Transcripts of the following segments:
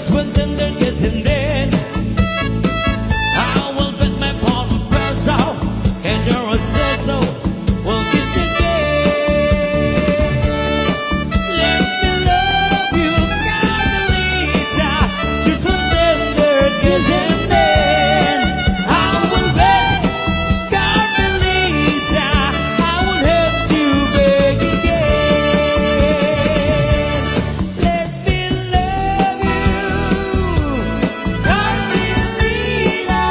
just when tender getting in. I will bet my palm peso, and you're a so will kiss again. Let me love you, Carmelita, just when tender getting in. I will bet, Carmelita, I will have to beg again. Let me love you, Carmelita.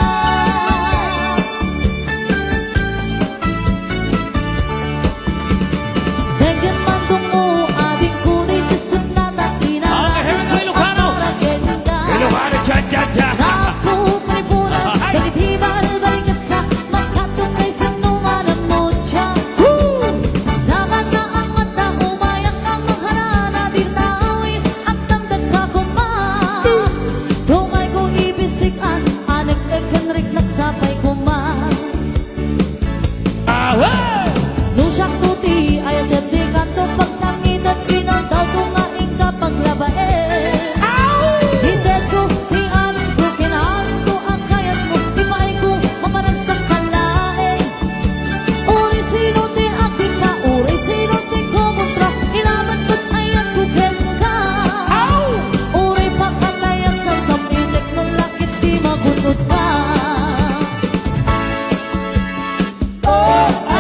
Bigyan man tungo ading kulit isunata Ilocano. Ilocano, cha cha cha. Naku palipunan Nagitibal balik sa Magkatong ay sinungalan mo siya Sama na ang mata Umayang ang magharana Di tawin at tangdag ka kuma Tumay ko ibisikan Anag-ekanrik nagsapay kuma Nung siyang tuti ay agad-digan to pagsangin at kinantaw ko nga ingka paglabain Hindi ko, di amin ko, kinaamin ko ang kayat mo Ipain ko, mamarag sa kalain Uri sino ti aking ka, uri sino ti kumontra Ilaban ko't ayan ko ka Uri pa katayang samsaminik ng lakit di magunod ka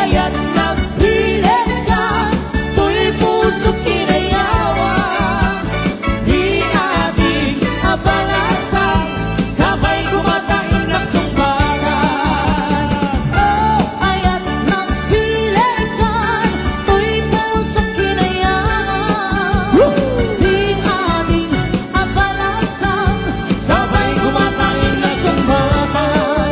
Ayan nagpilit ka, to'y puso kinayawan. Di ating abalasan, sabay kumatain ng sumbatan. Ayan nagpilit ka, to'y puso kinayaman Di ating abalasan Sabay kumatain ng sumbatan.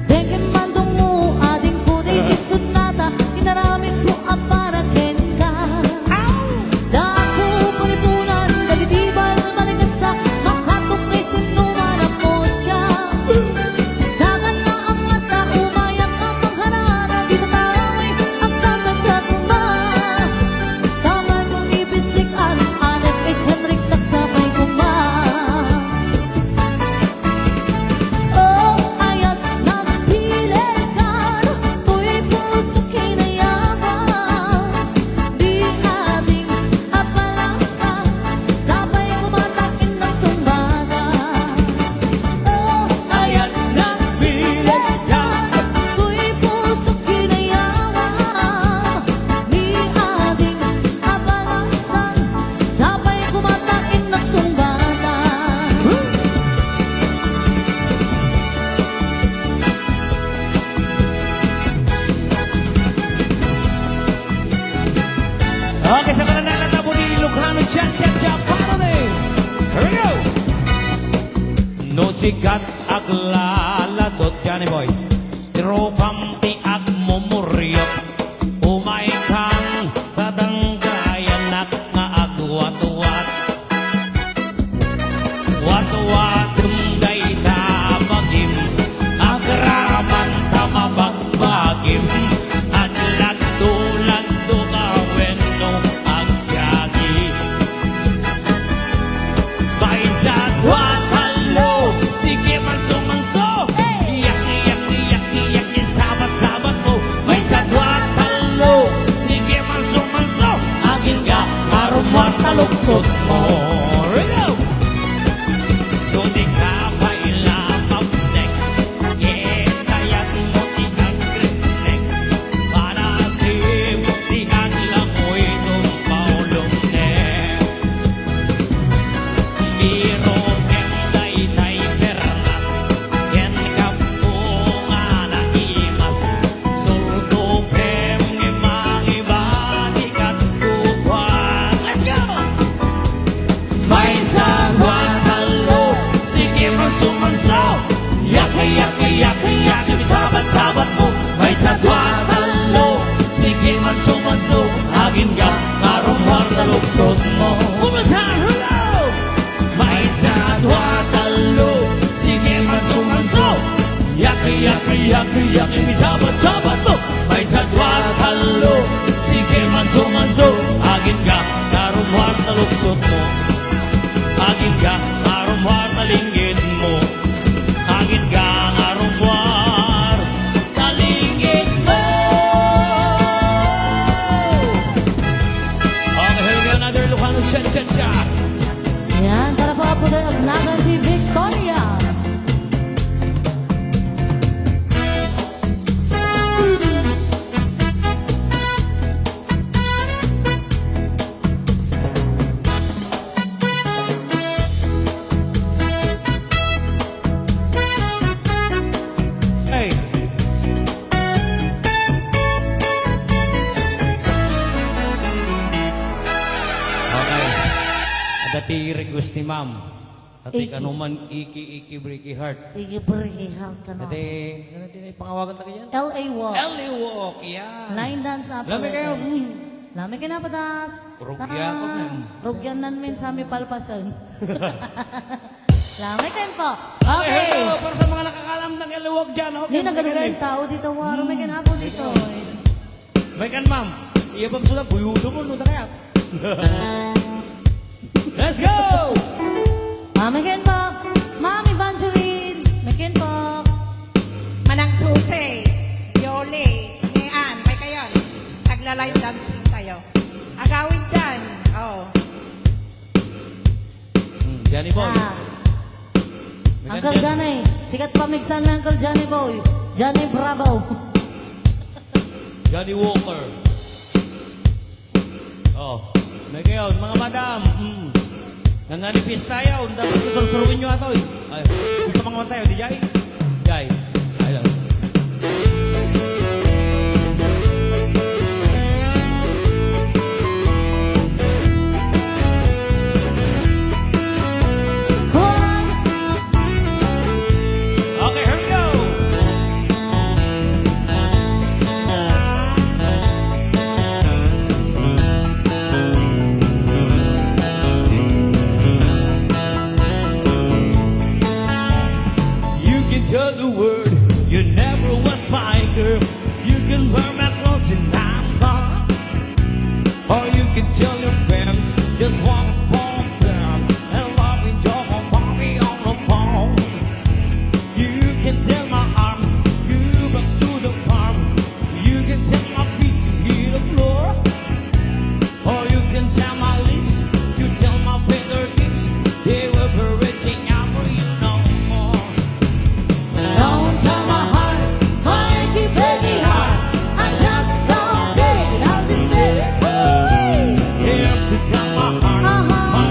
Dengin mandungo ading kuday isunata Inaramin ko ang paraken ka Dako palipunan Nagitibal maligasa Makatok kay sinuman ang motya Sangan na ang mata Umayang ang magharana Di tataway ang kakagaguma Taman kong ibisik Anag ay Henrik nagsabay kuma Ayan nagpilit ka To'y puso kinayaman Di ating apalasan Sabay kumatain ng sumbatan Ayan nagpilit ka, To'y puso kinayaman Di ating apalasan Sabay kumatain ng sumbatan Okay, sa kanan na tabo ni Ilocano, cha cha cha, paano din? Here we go! No sikat ag laladot, Johnny Boy. Tropam ti ag mumuryot. Umay kang tatanggayan nak nga ag wat-wat. Wat-wat day na bagim. Agraman tamabagbagim. Adlagdo-lagdo ka wenno agyagi. Paisat watalo, sige manso-manso. Iyak, iyak, iyak, iyak, sabat-sabat mo. May sadwa sumanso Yaki, yaki, yaki, yaki Sabat-sabat mo May sadwa talo Sige man sumanso Agin ka Karumar talugsot mo Bumasan, hello May sadwa talo Sige man sumanso Yaki, yaki, yaki, yaki Sabat-sabat mo May sadwa talo Sige man sumanso Agin ka Karumar talugsot mo Agin ka Karumar talinggit mo Agin ka Karumar talinggit mo Okay, here we go. Another Ilocano cha-cha-cha. Yan, tara po po tayo agnagan si Victoria. Hey. Okay. Dati request ni ma'am. Dati Iki. kanuman iki breaky heart. Igibrihan ka na. Dati, ano din yung pangawagan tayo yan? L.A. Walk. LA Walk, yan. Line dance up. Lami kayo. Lami kayo na patas. Rugyan ko na. Rugyan nan min sa mi palpasan. Lami kayo po. Okay. Okay. Hello, para sa mga nakakalam ng LA Walk dyan. Okay, Hindi nagadagan tao dito. Waro may kinapo dito. May kan ma'am. Iyabang sila, buyudo mo, no kaya. Let's go! May kayo po. Ma'am Evangeline. May kayo po. Manang susi, Yoli, Nian, may kayon. Nagla-live dancing tayo. Agawin dyan. Oh. Johnny Boy. May kan Uncle dyan. Johnny. Sikat pamigsan ng Uncle Johnny Boy. Johnny Bravo. Johnny Walker. Oh, may kayo, mga madam. Nananipis tayo. Dapat susuruin nyo ato. Ay, kung sa mga man tayo, di Jai? Jai. Ay lang. One. Okay, here we go. You can tell the world you never was my girl. You can wear my clothes in time, or you can tell your friends just one phone them and love me just one party on the phone. You can tell my arms you back to the farm. You can tell my feet to hit the floor, or you can tell my lips to tell my fingertips they were reaching out for you no more. Don't tell my heart, my achy baby heart. I just don't take it. I'll just stay. Here to tell my heart, my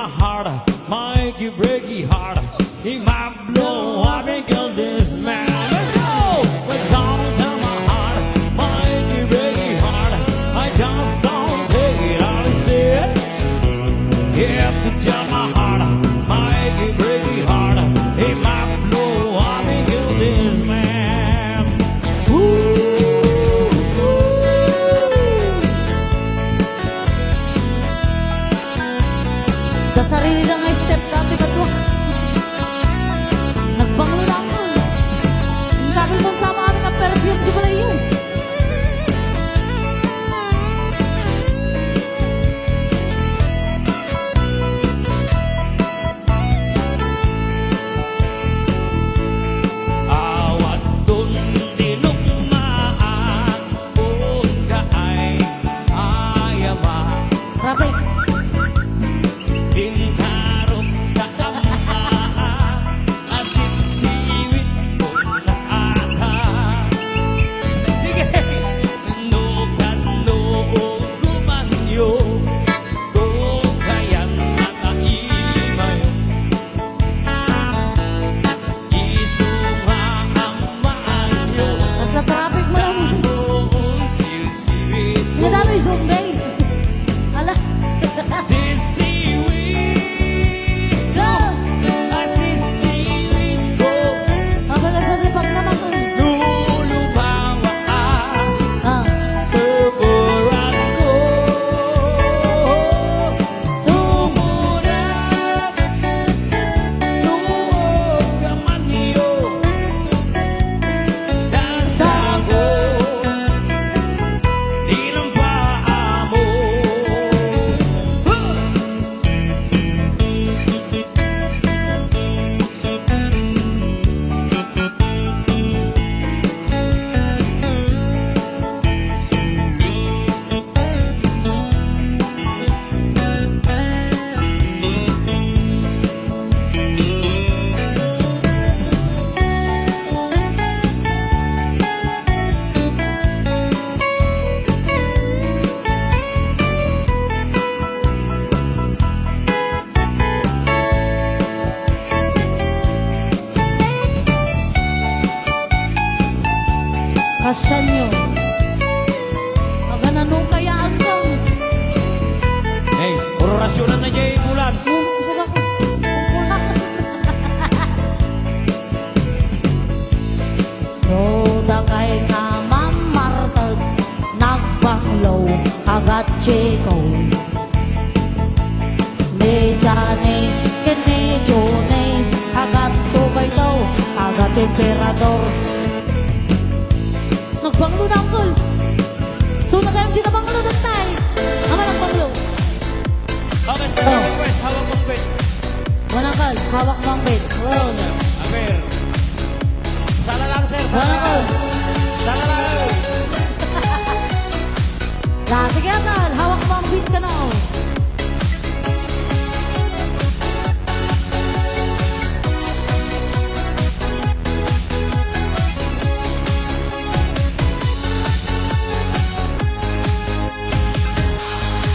my heart, my achy breaky heart. He might blow, I may kill this man. Let's go! But down to my heart, my achy breaky heart. I just don't take it all to see it. Yeah, to tell my heart, my achy breaky heart. He might blow, I may kill this man. Sa sarili lang ay step dati katwak. Nagbangon lang ko. Ang sabi mong sama kami ng perfume, di ba na yun? Awat dun dinugmaan kung kaay ayaman. Grabe. Dinharap kaamaan asisiwit kung naaka. Sige! Nukan-noong gumanyo kung kayan nakaimay. Isunga ang maanyo Mas na traffic mo lang. noong sisiwit. Hindi na ito yung zombie. Ala. Sisiwit Go! asisiwit ko. Mabagal sa lipag naman ko. Lulubawa Ah. tukuran ko. Sumunod luog ka man iyo. Dasago di ng paa mo. Kasya nyo. Magananong kayaan kang. Hey, orasyonan na niya yung bulan. Isa ka. Roda kay nga mamartag, nagbanglaw, agat chikaw. Mejane, kinejone, agat tubay daw, agat emperador. Nagbanglo na uncle. So nagayang di na banglo na tayo. Ama nagbanglo. Bakit? Oh. Hawak mong bet. Manangkal, hawak mong bed. Well, Aber. Sala lang, sir. manangkal. Sala lang. Sige Atal, hawak mo ang beat ka na. Oh.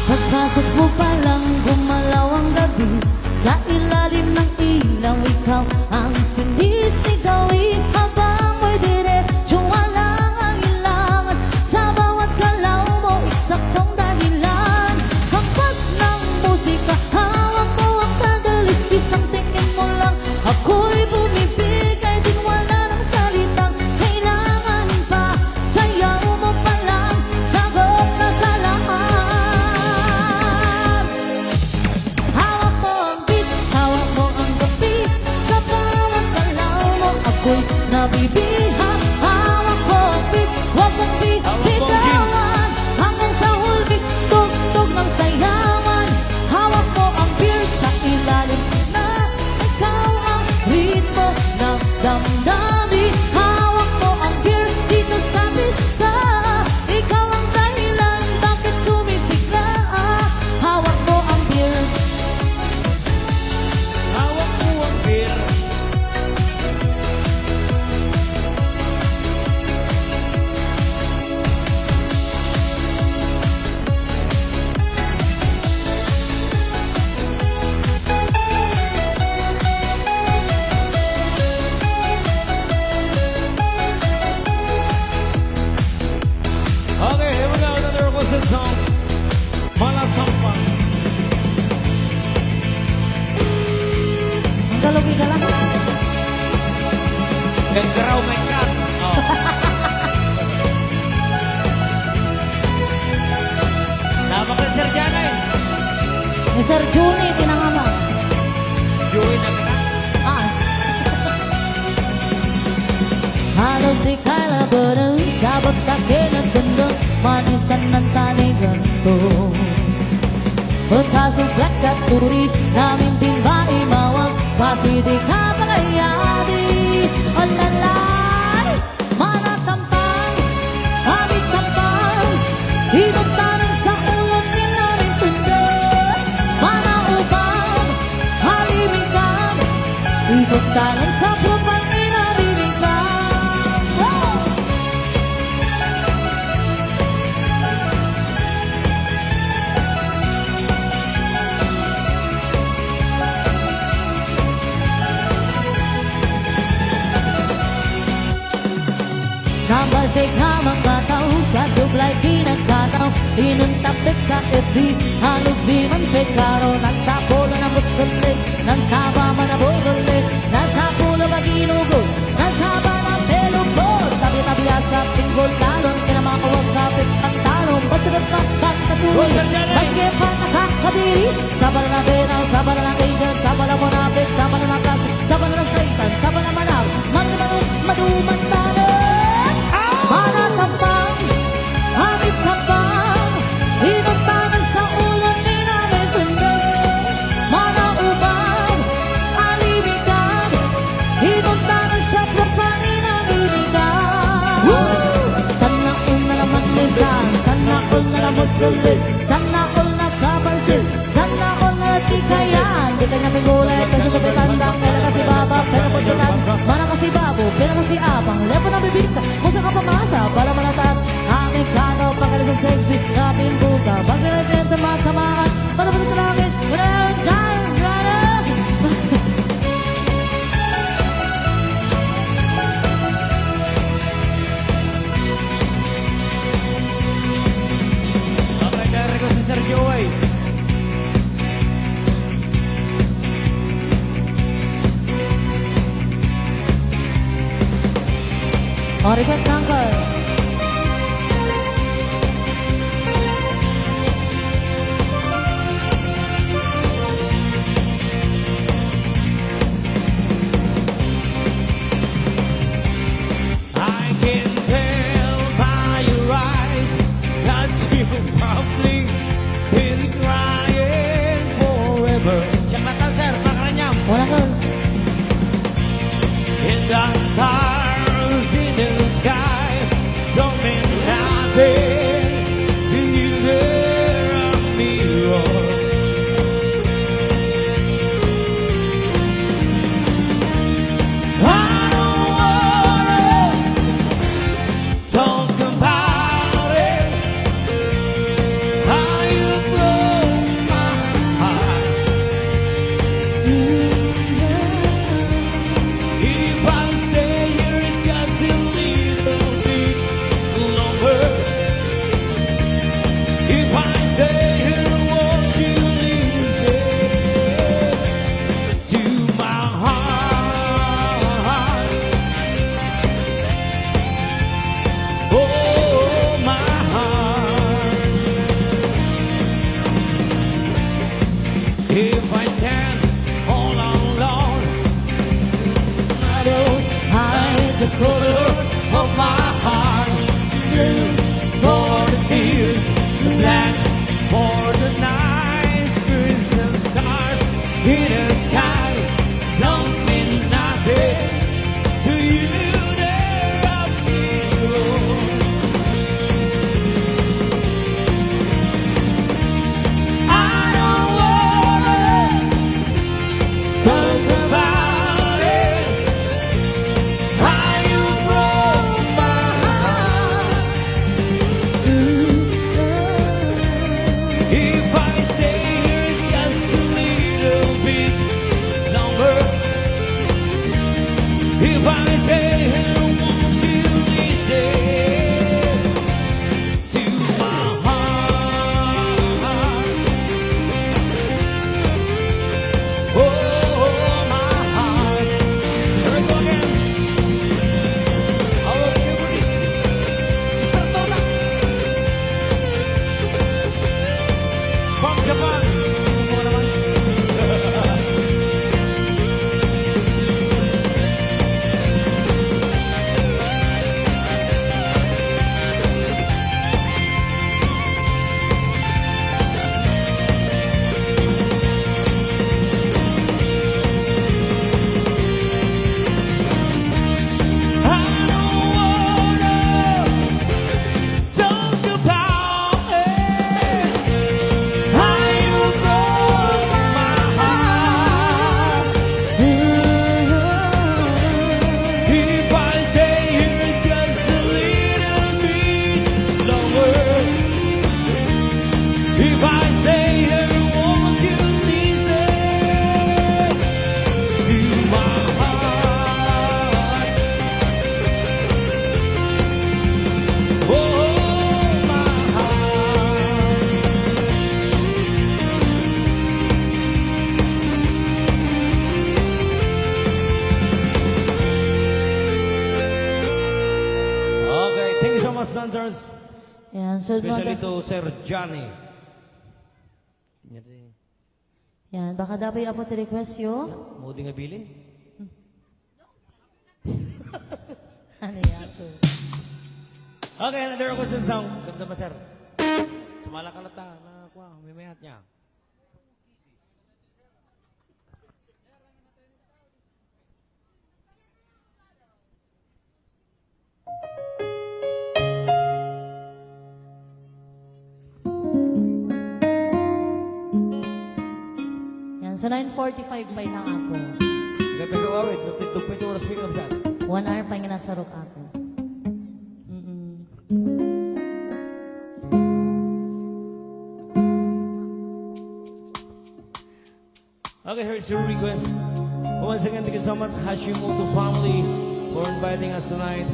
Pagpasok mo pa lang, gumalaw ang gabi. Sa ilalim ng ilaw, ikaw ang sinisigawin. Habang mo'y diretso, walang alinlangan. Sa bawat galaw mo, eksaktong dahilan. Hampas ng musika, hawak mo ang sandali. Isang tingin mo lang, ako'y bumibigay. Din wala ng salitang kailangan pa. Sayaw mo pa lang, sagot na sa lahat. Hawak mo ang beat, hawak mo ang gabi. Sa bawat galaw mo, ako'y nabibiha. Hawak mo ang beat, huwag mong bitawan. Hanggang sa huli, tugtog ng sayawan. Hawak mo ang beer sa ilalim na ikaw ang ritmo ng damdamin. Hawak mo ang beer dito sa pista. Ikaw ang dahilan bakit sumisigla. Hawak mo ang beer. Hawak mo ang beer. Gagaraw may cut. Oh. Tama ka, Sir Janay. Ni Sir Juni, pinangama. Joey na ka. Ah. Halos di kaya labanan, sabab sa akin at ganda, manisan ng tanay ganito. Pagkasublat at turi, namin din ba imawag, kasi di ka pakayari. Alalay, manatampang, amig tampang, hinuntanan sa ulong din namin tundo. Manaubang, halimigam, hinuntanan sa propang inaririgang. Oh! Nambalik na mga tao, kasublay kinagkataw, inuntapit sa FB, halos biman pekaro, nasa pulo na musulit, nasa bama na bugulit, nasa pulo maginugot, nasa bama pelukot, tabi-tabi sa pinggol talon, kinamakawag kapit ang talon, basta nagkakat kasuri, maski pa nakakabiri, sabala na benaw, sabala na kaigan, sabala mo napik, sabala na kas, sabala na saitan, sabala manaw, maduman talon. Manatampang, amig kapang, hinuntanan sa ulan ni namin tundo. Manaubang, alimigan, hinuntanan sa propang inaririgang. Sana all na naman lisan, sana all na naman sulit, sana all na kapansin, sana all na di kayan. Di kanya mingulay, kasi kapitandang, kaya kasi baba, pero pagkitan, mana kasi babo, pero kasi abang, lepo na bibigta, musa ka pamasa, para malatat, aming kanaw, pagkalit sa sexy, napin pusa, basta na siya tumatamaan, para pa sa langit, wala yung giant runner. Okay, kaya ko si Sir Joey. Oh, request ng uncle. I can tell by your eyes that you've probably been crying forever. Siya matan, sir, pakaranyam. Walang girls. In the stars in the sky don't mean nothing. Do you hear me roar? I don't wanna talk about it. How you broke my heart. If I stay here just a little bit longer, if I stay here, won't you listen to my heart? Oh, my heart. If I stand all alone, Shadows hide the color of my heart, blue for the tears, the black for the night, crimson stars in the sky don't mean nothing to you. There I feel. I don't wanna talk about it. How you broke my heart. If I stay here just a little bit longer, if I stay here, won't you listen to my heart? Oh, my heart. Here we go again. Christmas dancers, Yan, so especially to Sir Johnny. yan, baka dapat apo ti request yo. Mudi nga bilin. Ano yan to? Okay, another requested song. Ganda ba, sir? Sumala ka lata. May mayat niya. Yan, so 9:45 pa lang ako. Gabi ka awit. Napitog oras pick up sa. 1 hour pa yung nasarok ako. Okay, here's your request. Once again, thank you so much, Hashimoto family, for inviting us tonight.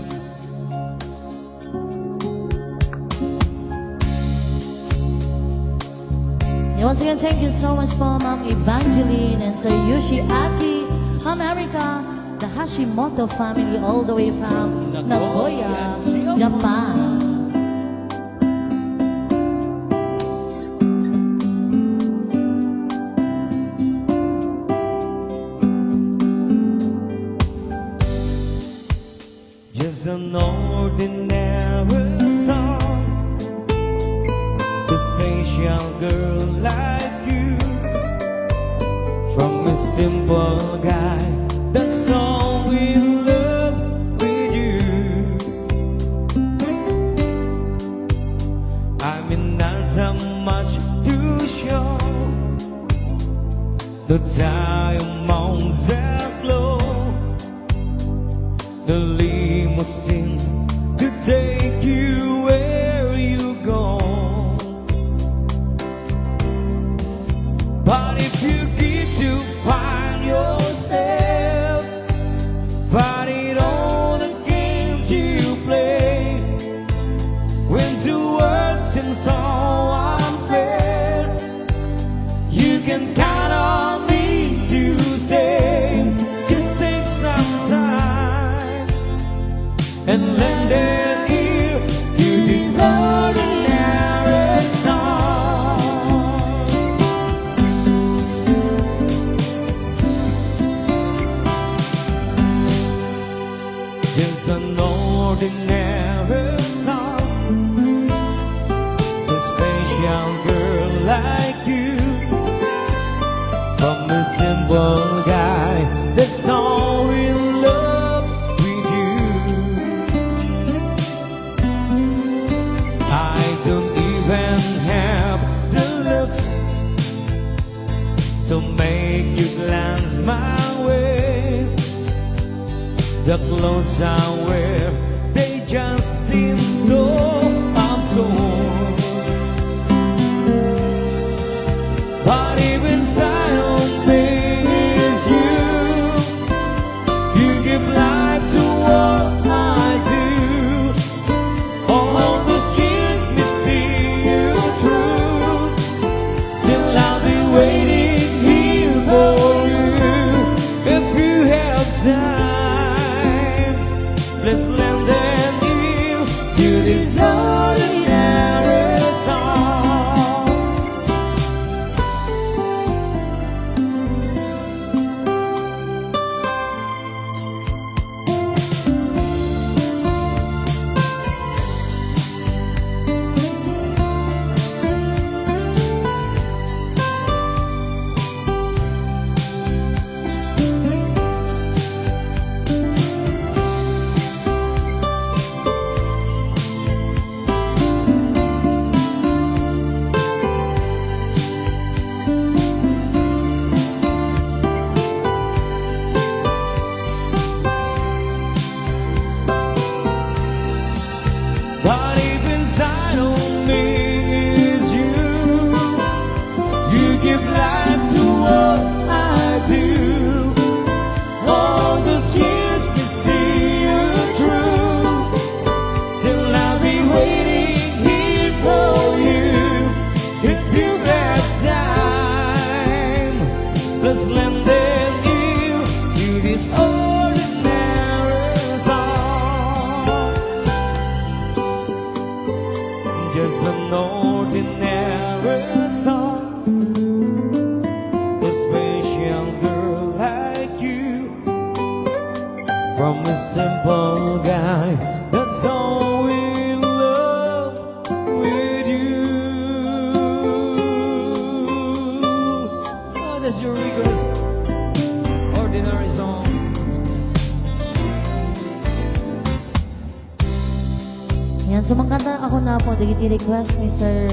Yeah, once again, thank you so much po, Ma'am Evangeline and Sir Yoshiaki America, the Hashimoto family all the way from Nagoya, Japan. Just an ordinary song to a special girl like you, from a simple guy that's all in love with you. I mean, not so much to show the diamonds that glow, the limousines to take you where you go. But if you get to find yourself fighting all the games you play, when two words seem so unfair, you can count on me to stay. Just take some time and lend an ear to this ordinary song. Just an ordinary song, a special girl like you, from a simple guy that's all in love with you. I don't even have the looks to make you glance my way. The clothes I wear, they just seem so absurd. But if inside of me is you, you give life to what I do. All those years me see you through, still I'll be waiting here for you. If you have time, let's lend an ear to this ordinary song. simple guy that's all in love with you. Oh, that's your request. Ordinary song. Yan, sumangkanta ako na po. Dagiti request ni Sir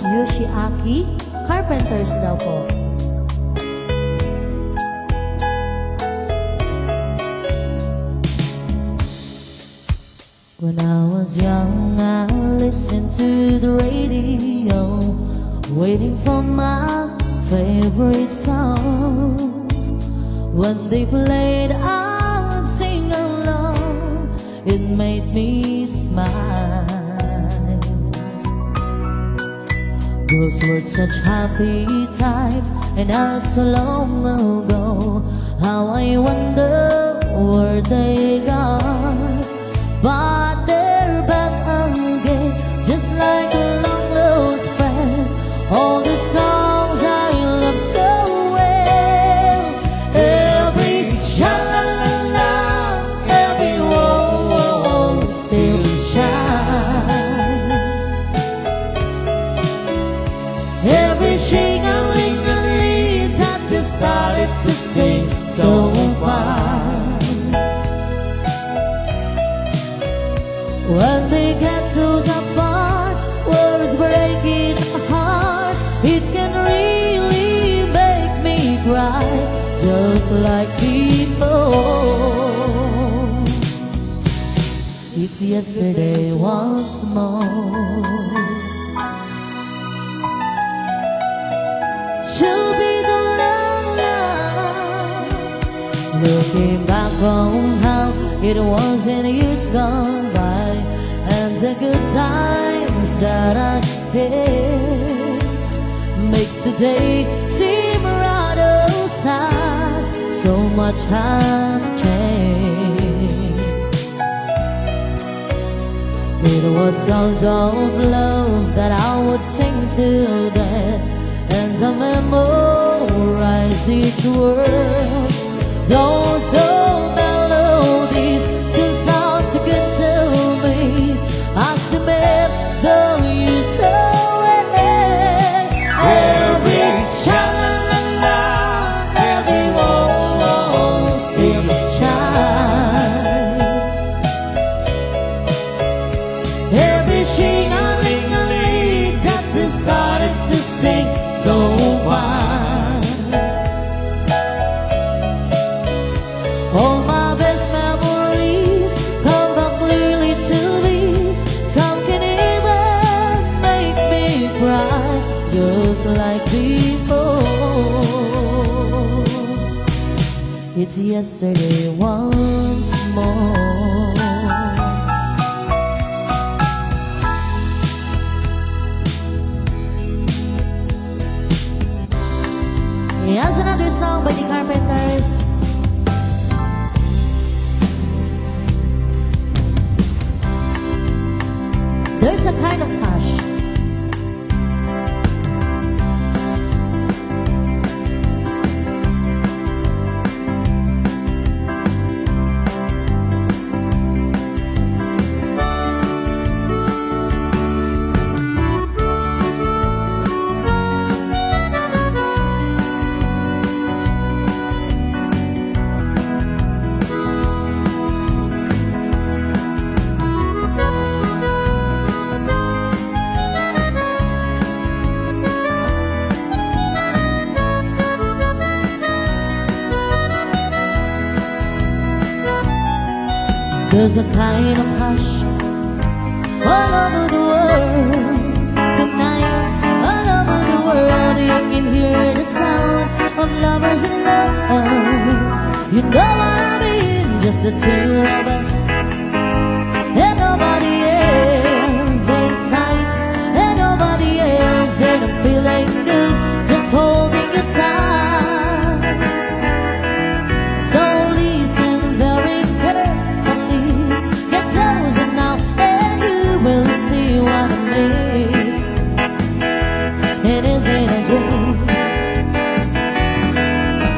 Yoshiaki. Carpenters daw po. When I was young, I listened to the radio, waiting for my favorite songs. When they played, I would sing along. It made me smile. Those were such happy times, and not so long ago. How I wonder where they gone. But they're back again, just like a long lost friend. All the songs I love so well, every sha-la-la-la, every whoa still shines. Every shing-a-ling-a-ling that they started to sing so far. When they get to the part where it's breaking my heart, it can really make me cry, just like before. It's yesterday once more. She'll be the love. Looking back on how it was in years gone by, and the good times that I had, makes today seem rather sad. So much has changed. It was songs of love that I would sing to them, and I memorize each word. Those old melodies still sound so good to me. I still remember you so well. Every sha-la-la-la, every wall still shines. Every shing-a-ling-a-ling just started to sing so fine. All my best memories come back clearly to me. Some can even make me cry, just like before. It's yesterday once more. Here's another song by the Carpenters. There's a kind of hush. There's a kind of hush all over the world tonight. All over the world you can hear the sound of lovers in love. You know what I mean? Just the two of us and nobody else in sight, and nobody else, and I'm feeling good just holding you tight. So listen very carefully, get closer now and you will see what I mean. It isn't a dream.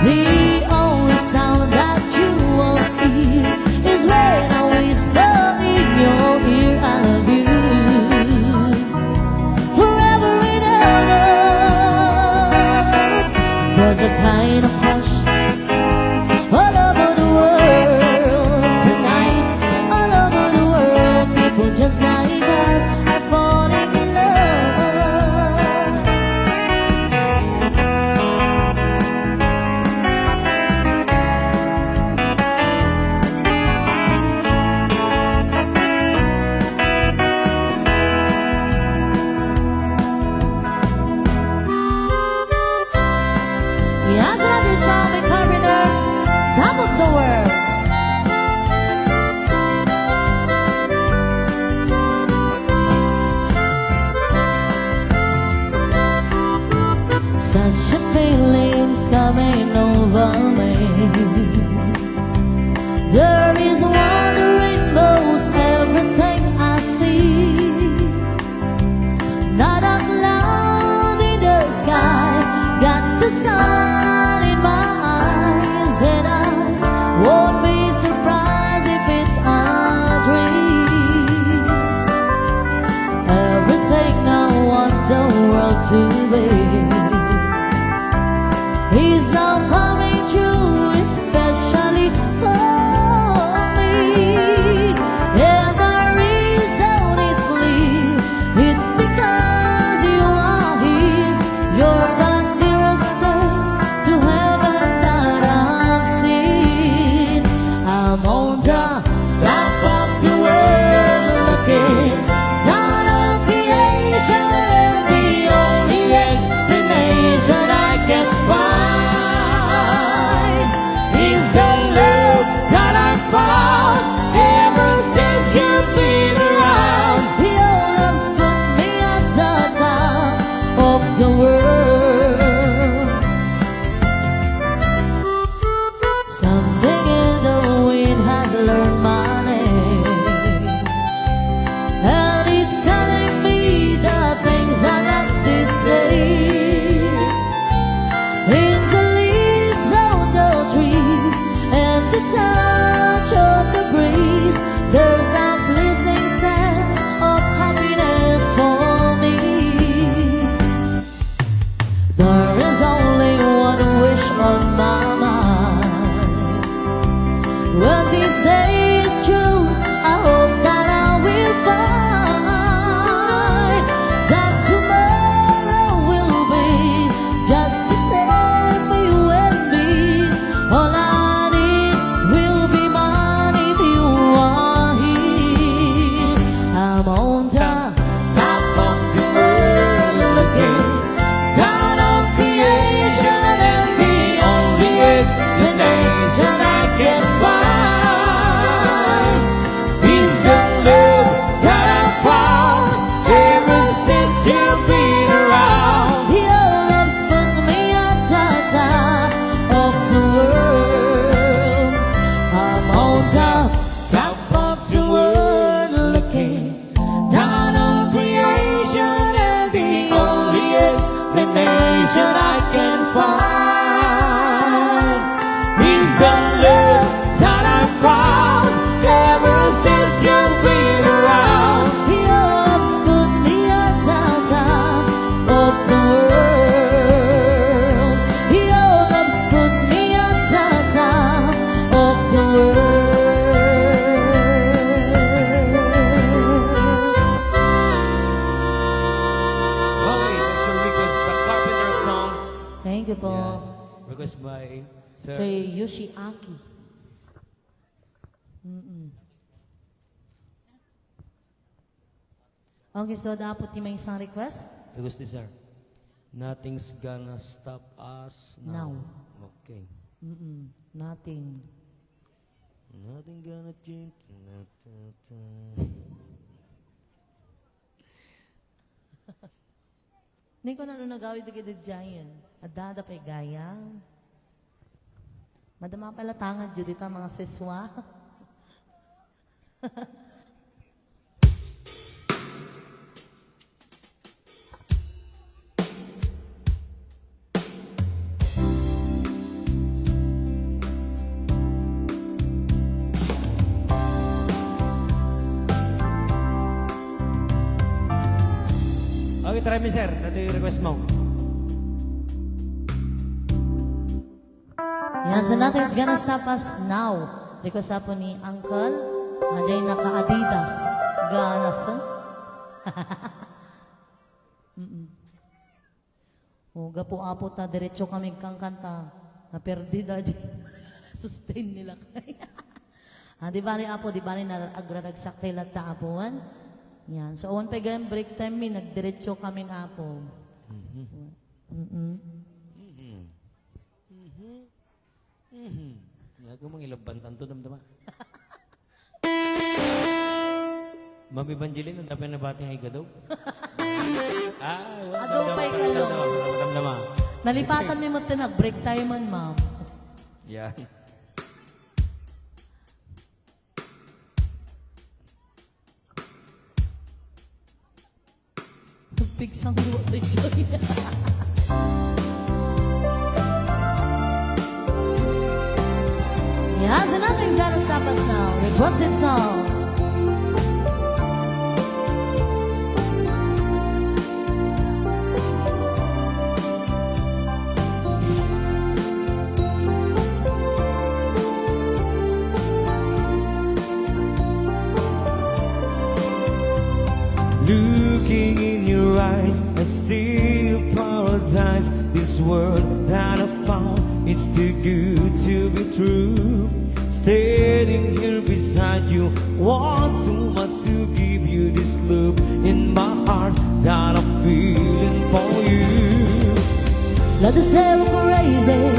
The only sound that you won't hear is when I whisper in your ear, I love you forever and ever. There's a kind of hush all over the world tonight, all over the world. People just like us are falling in love. Yes, another song by Carpenters, Top of the World. Such a feeling's coming over me. There is one rainbow's everything I see. Not a cloud in the sky, got the sun in my eyes, and I won't be surprised if it's a dream. Everything I want the world to be is now coming true, especially for me. And the reason is clear, it's because you are here. You're the nearest thing to heaven that I've seen. I'm on the top of the world, looking down on creation, and the only explanation I can find is the love that I found ever since you've been around. Your love's put me at the top of the world. Something in the wind has learned my name, and it's telling me the things I not to say. In the leaves of the trees and the touch of the breeze, there's a blissing sense of happiness for me. There is only one wish on my mind. When this day is through, I hope that I will find that tomorrow will be just the same for you and me. All I need will be mine if you are here. I'm on the top of the world, looking down on creation, and the only explanation I can find is the love that I found ever since you've been around. Your love's put me at the top of the world. I'm on the top of the world, looking down on creation, and the only explanation I can find is the love that I found ever since you've been around. Your love's put me at the top of the world. Your love's put me at the top of the world. Okay, that's your request, the Carpenter song. Thank you po. Request by Sir. Sir Yoshiaki. Okay, so dapat may isang request? Request ni Sir. Nothing's gonna stop us now. Okay. Nothing. Nothing gonna change. Hindi ko na nung nagawid the giant. Adada pa'y gaya. Madama pala tangan dito mga seswa. try me, sir. Ano yung request mo? Yan, so nothing's gonna stop us now. Request po ni Uncle, aday naka-Adidas. Ganas, huh? O, gapo-apo ta, diretso kami kang kanta. Na perdida, sustain nila kaya. Di ba ni Apo, di ba ni agraragsak tayo ta Apuan? Yan, so on pa gayang break time mi, nagdiretso kami ng Apo. Ako mga ilabantan to, damdama. Ma'am Evangeline, ang dapat na bating ay gadaw. Wala Adaw pa'y kalong. damdama. Nalipatan mi mo break tayo man, ma'am. Yan. Pigsang luwa na Joy. Yes, and nothing gonna stop us now. Requested song. Looking in your eyes, I see a paradise. This world that I found, it's too good to be true. Standing here beside you, want so much to give you this love in my heart that I'm feeling for you. Let the sail crazy,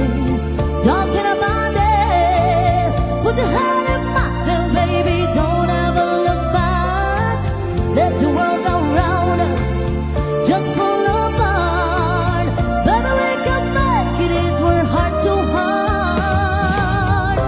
talking about it. Put your hand in mine, baby, don't ever look back. Let the world around us just fall apart. Better we can make it if we're heart to heart.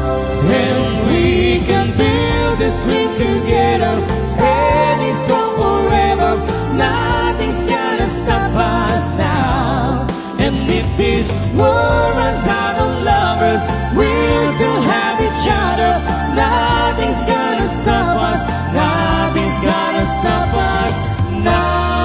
And we can build this dream together, steady strong forever. Nothing's gonna stop us now. And if this world runs out of lovers, we'll still have each other. Nothing's gonna stop us. Nothing's gonna stop us now.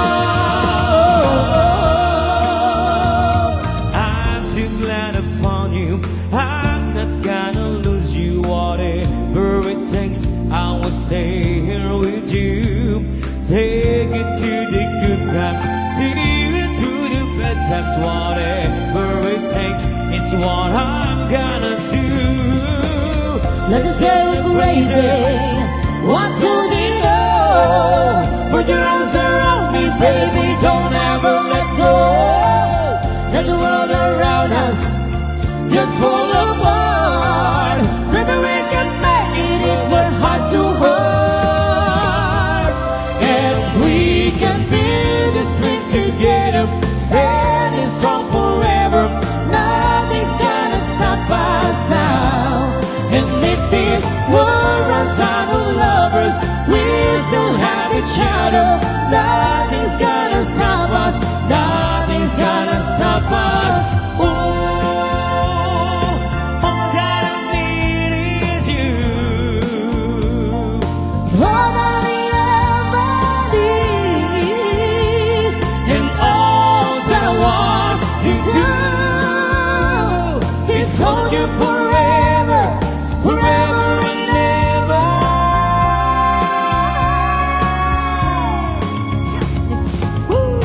I'm too glad upon you. I'm not gonna lose you. Whatever it takes, I will stay here with you. Take it to the good times, see it through the bad times. Whatever it takes is what I'm gonna do. Let the sail crazy. What do you know? Put your arms around me, baby, don't ever let go. Let the world around us just fall apart. Maybe we can make it if we're heart to heart. And we can build this dream together, standing strong forever. Nothing's gonna stop us now. And if this world runs out of lovers, we still have each other. Nothing's gonna stop us. Nothing's gonna stop us. Ooh, all that I need is you. All that I ever need. And all that I want to do is hold you forever, forever and ever. Woo!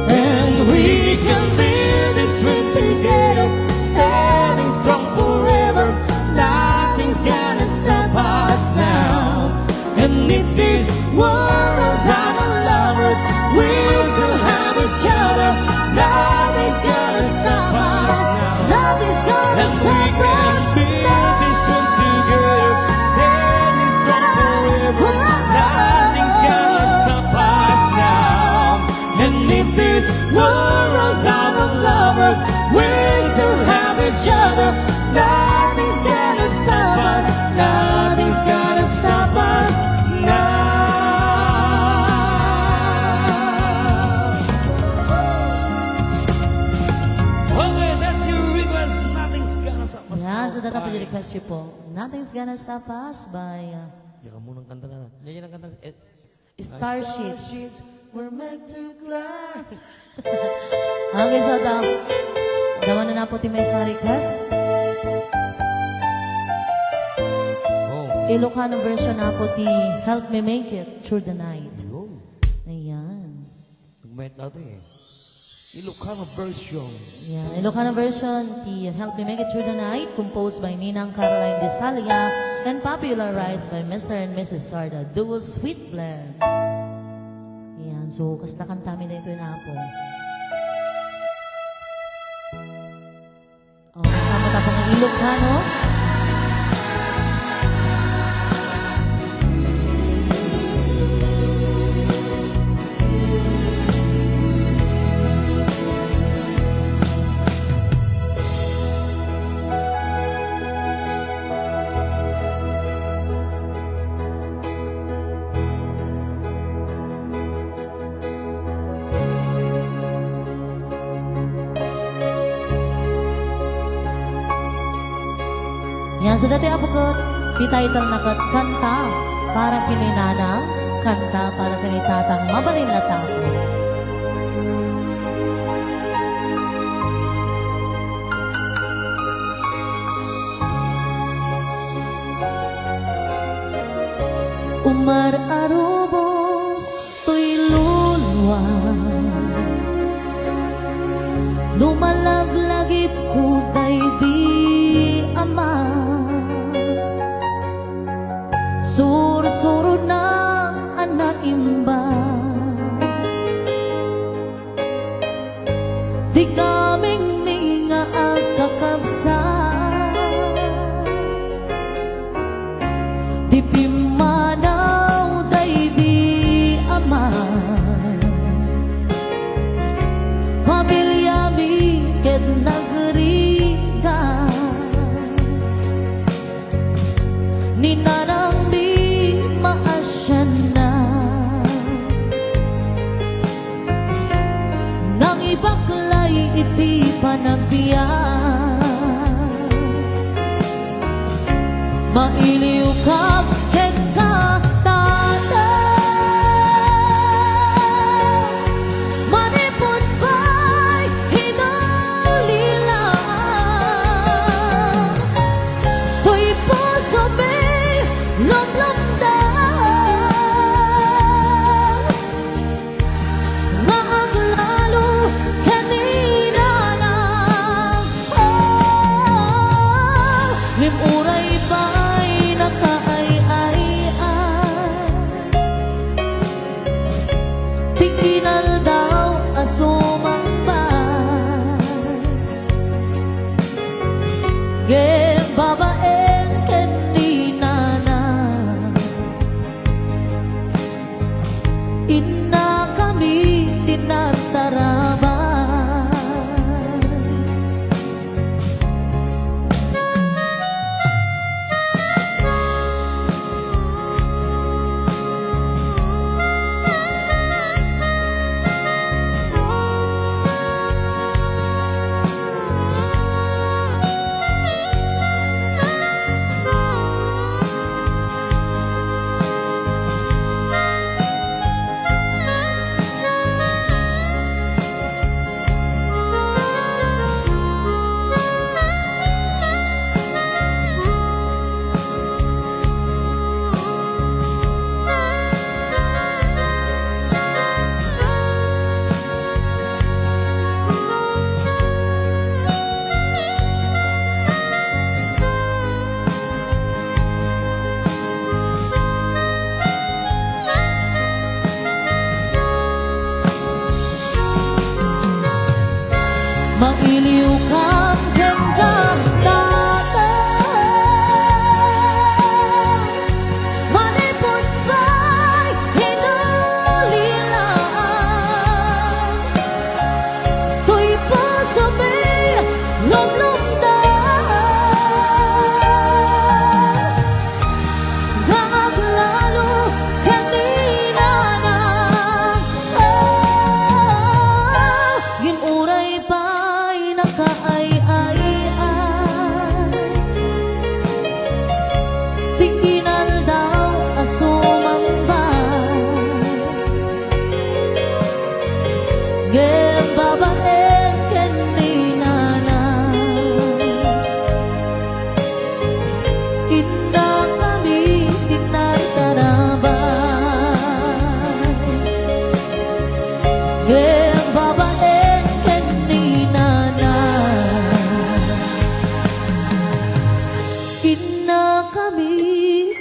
And we can build this dream together, request niyo po, Nothing's Gonna Stop Us by Yan ka munang kanta na. Yan ang kanta. Starships. We're meant to fly. Okay, so daw na po ti may isang request. Oh. Ilocano version na po ti Help Me Make It Through the Night. Yo. Ayan. Nag-met natin eh. Ilocano version. Yan. Ilocano version ti Help Me Make It Through the Night, composed by Ninang Caroline Desalia and popularized by Mr. and Mrs. Sarda, duo Sweet Blend. Yan. So, kasla kantami na ito na po. Oh, kasama na po ng Ilocano. Yan, so dati ako ko, di title na kat, kanta para kininanang, kanta para kinitatang mabalin na tao. Umar arubos, to'y luluwang, lumalaglagip ko day di ama. Sur-suro na anak imba, di kaming ninga ang kakabsa, di pimanaw day di ama. Pamilya mi ket nagriga, ninanang mi maasyan na, nang ibaklay iti panagbiyan. Mailiw ka ket katana, manipod ba'y hinalila, hoy puso may lamlamdan, nga aglalo kanina na. Limuray ba'y nakaay-ay-ay, tikinan daw asumang bay, ge babaen kanina na, inna kami tinataraban. Kinda kami tinartarabay Ngayong babae kanina na Kinda kami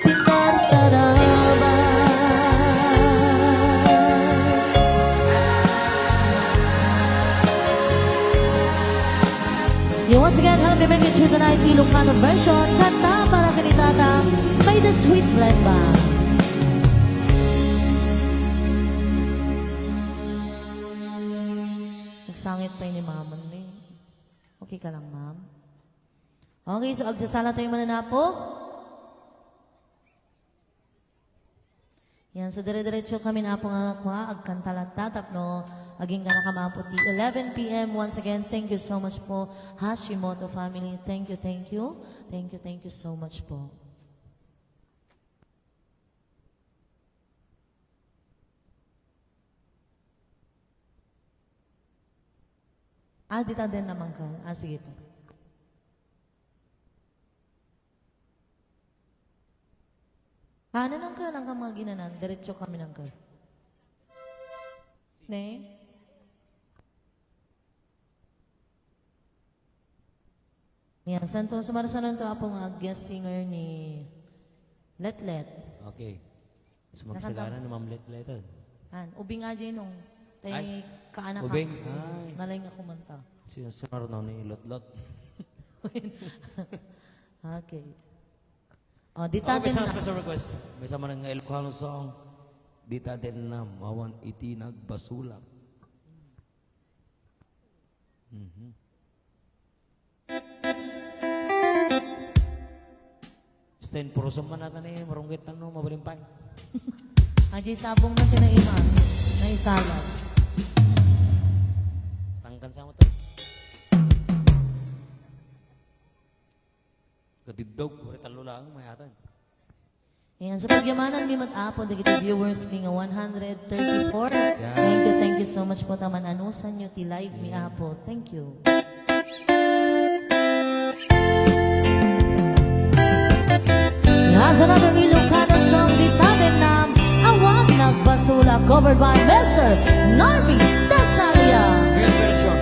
tinartarabay You once again have been bringing you tonight Ilocano version Kanta para kanitata May the sweet blend ba? Nagsangit pa ni mama ni. Okay ka lang, ma'am? Okay, so agsasala tayo mananapo. Yan, so dire-diretso kami na po nga kwa, agkantalata, tapno, aging ka nakamaputi. 11 p.m. Once again, thank you so much po, Hashimoto family. Thank you, thank you. Thank you, thank you so much po. Dita din naman ka. Sige po. Ano nang ka, nang ka mga ginanan? Diretso kami nang ka. Ne? Yan, santo sumarasanon to apong guest singer ni Letlet. Okay. So magsalanan ni Ma'am Letleton. Ubing nga dyan nung tay Ay, kaanak ka. ubing? Ay. Nalay nga kumanta. Sinasar na ni Lotlot. Okay. Dita Okay, may din isang na. special request. May sama ng Ilocano song. Dita din na mawan itinag basulak. Sten, puro saman natin eh. Marunggit na no, mabalimpay. Aji sabong na tinaimas. Na isalat. Tangkan sama to. Kadidog, puro talo lang, mayatan. Ayan, sa pagyamanan mi mat-apo, dagiti viewers mi nga 134. Yeah. Thank you so much po taman anusan nyo ti live mi apo. Thank you. Nasa namin Ilocano song di tamin nam Awag Nagbasula covered by Mr. Narvi Dasalia. Very, very short.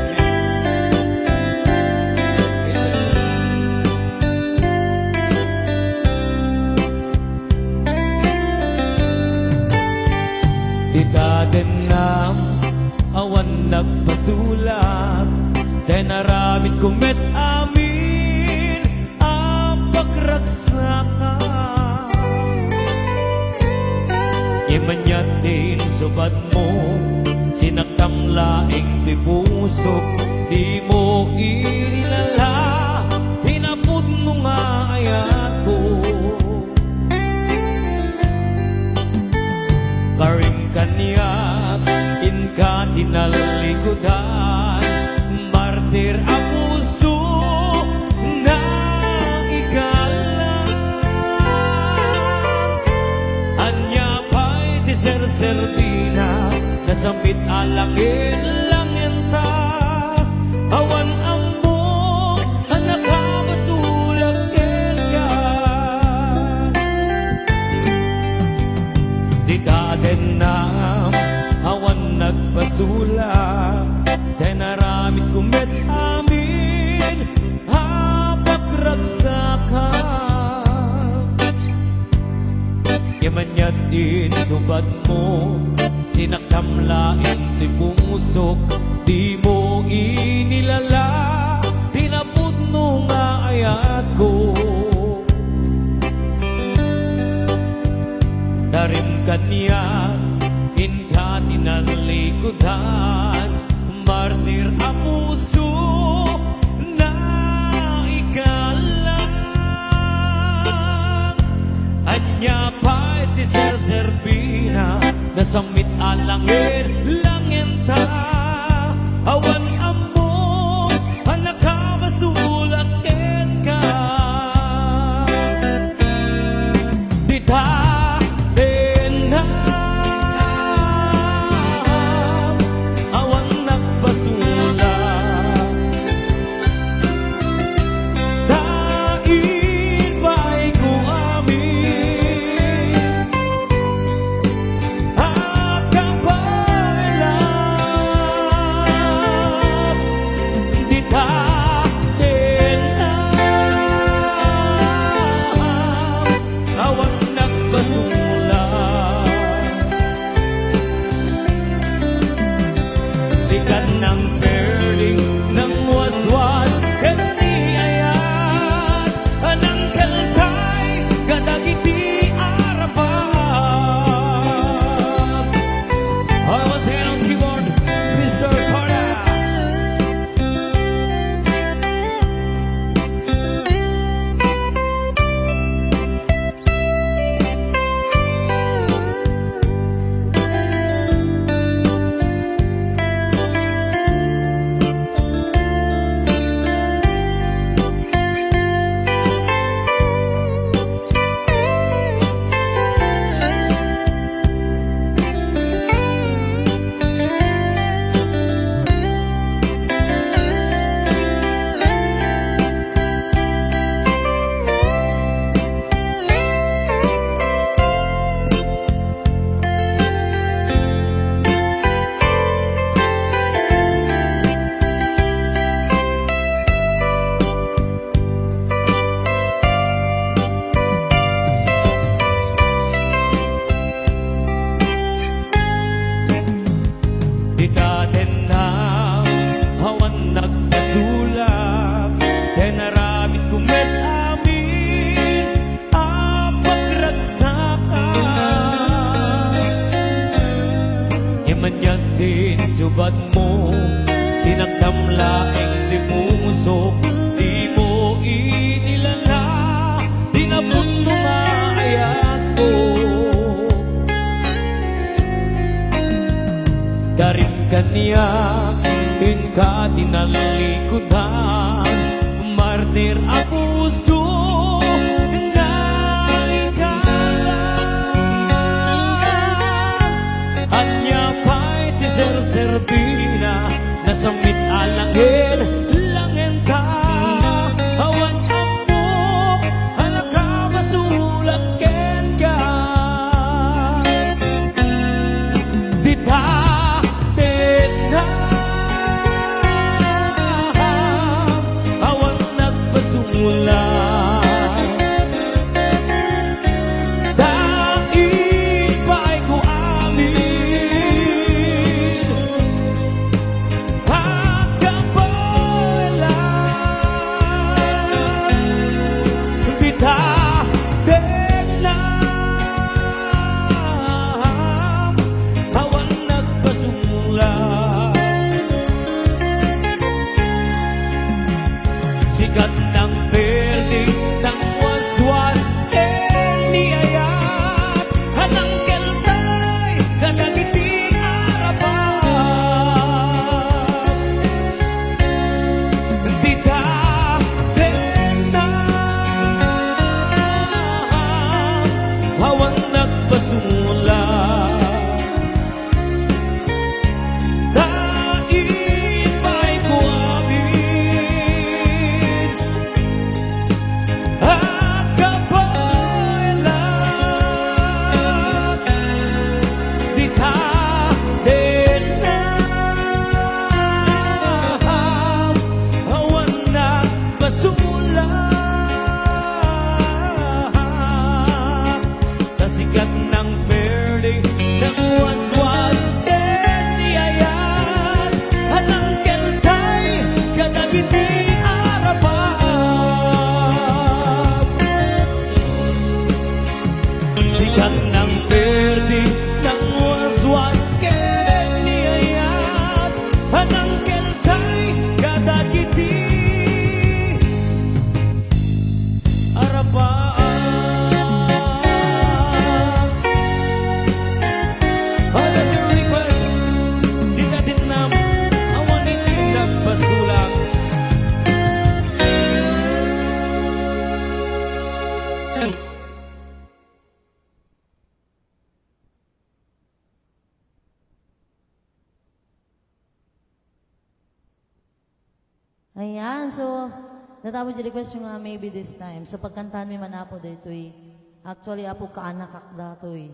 Dita din na awan nagpasulat Den aramid kumet amin ang pagragsakan Imanyatin subad mo sinaktam laing di pusok Di mo ininala hinapod mo nga ayat ko Karing kanyak, inka tinalikudan Martir ang puso na igalang Anya pa'y disersertina Nasambit alangin lang yanta Awan ang mo, anak ka masulat ka Di taden na awan nagpasula Den aramid kumet amin hapak ragsakan Yamanyan din subad mo sinaktam laing ti pumusok Di mo inilala tinapod mo nga ayat ko Darim kanya, inka tinalikudan Martir ang puso na ikalang Anya pa'y tiserserpina Nasamit alangin langin ta Awan amo, anak ka masulakin ka Dita Dain ba'y ko hinubad mo, sinagdamlaing di musok, di mo inilala, dinabot mo nga ayat ko. Daring kanya, ka tinalikudan, martir abuso na ikalat. Anya pa'y tiser-serbina, nasamit alangin, langin ka, awan amok, anak ka masulaken ka. Dita sikat ng berde ng waswas niyayat, hanang keltay kadagiti arapan. Dita benda hawan nagpasula, sikat ng berde ng waswas niyayat, hanang keltay kadagiti arapan. Sikat ng berde ng waswas niyayat, hanang keltay kadagiti arapan. Ayan, so natapos yung request yung maybe this time. So pagkantahan mi man apo ditoy. Actually apo kaanak akda toy.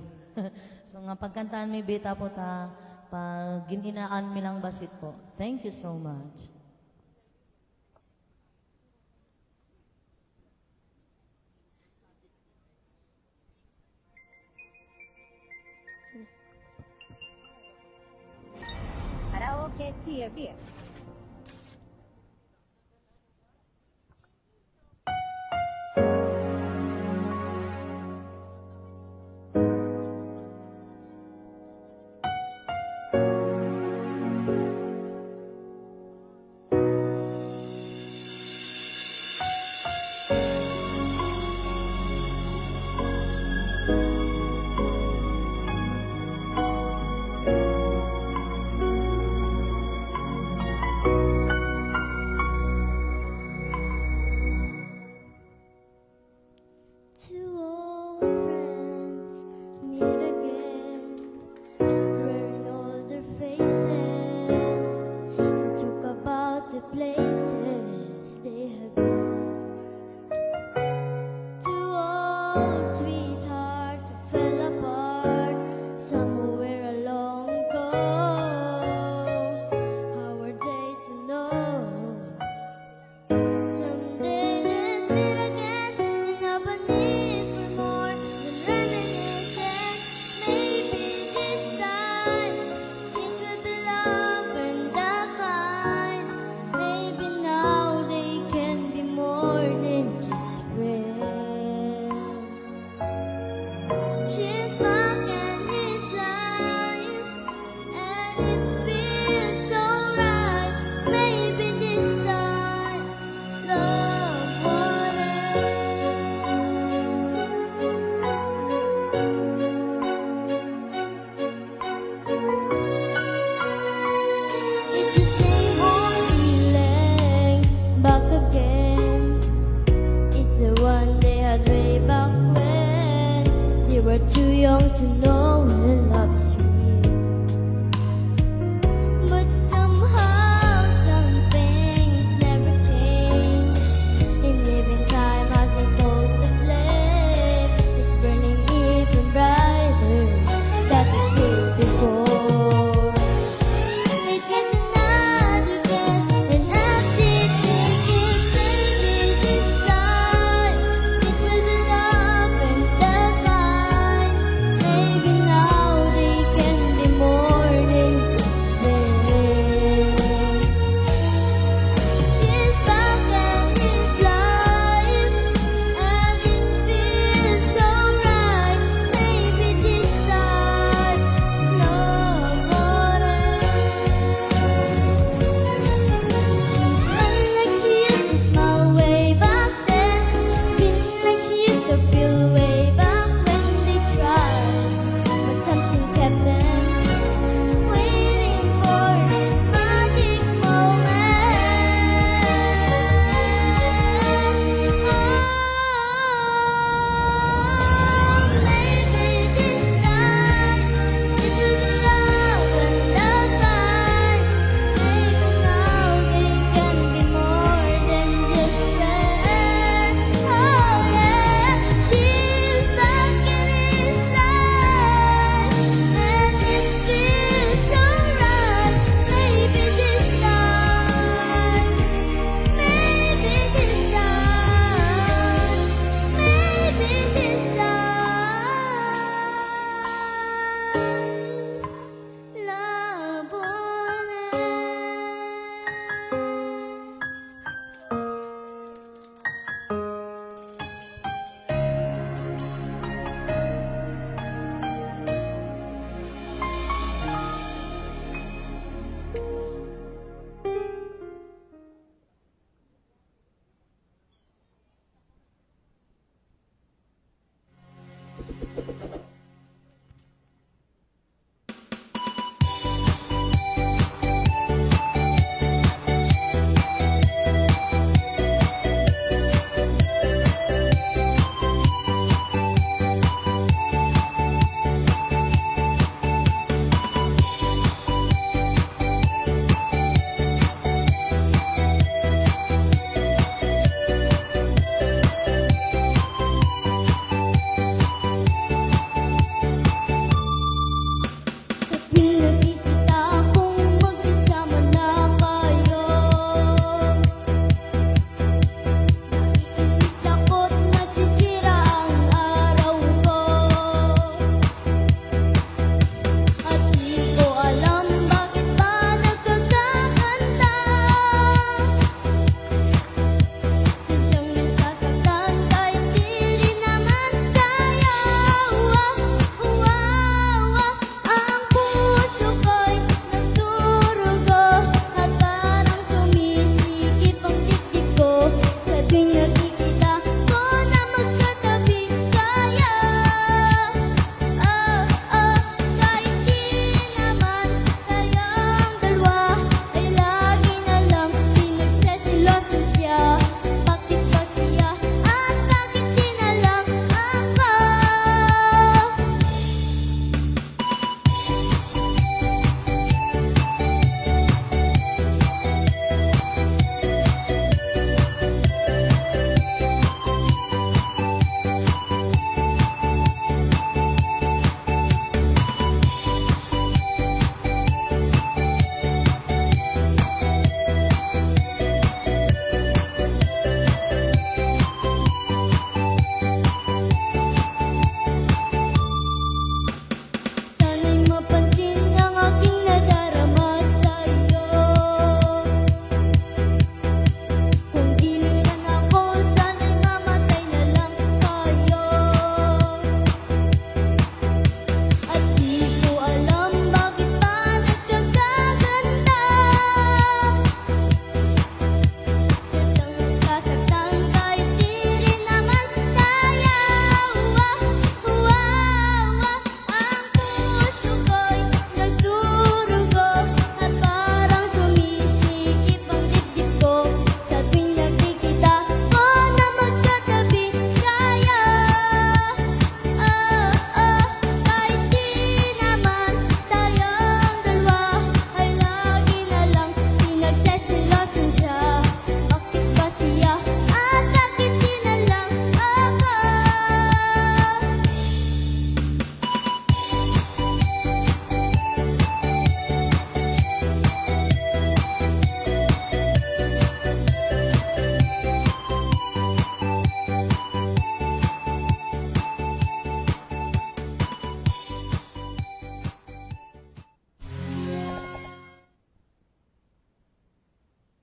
So nga pagkantahan mi bita po ta pag gininaan mi lang basit po. Thank you so much. Karaoke TV. were too young to know when love is real. But somehow some things never change. In living time, as I told the flame, it's burning even brighter than it did before. It gets another chance, and after taking, maybe this time it will be love and divine. Maybe now they can be more than just friends. She's back in his life, and it feels so right. Maybe this time love won't She's smiling like she used to smile way back then. She's feeling like she used to feel way back when they tried, but something kept them waiting for this magic moment. Maybe this time it will be love and divine. Maybe now they can be more than just friends. Oh yeah, she's back in his life, and it feels so right. Maybe this time, maybe this time, maybe this time, love won't end.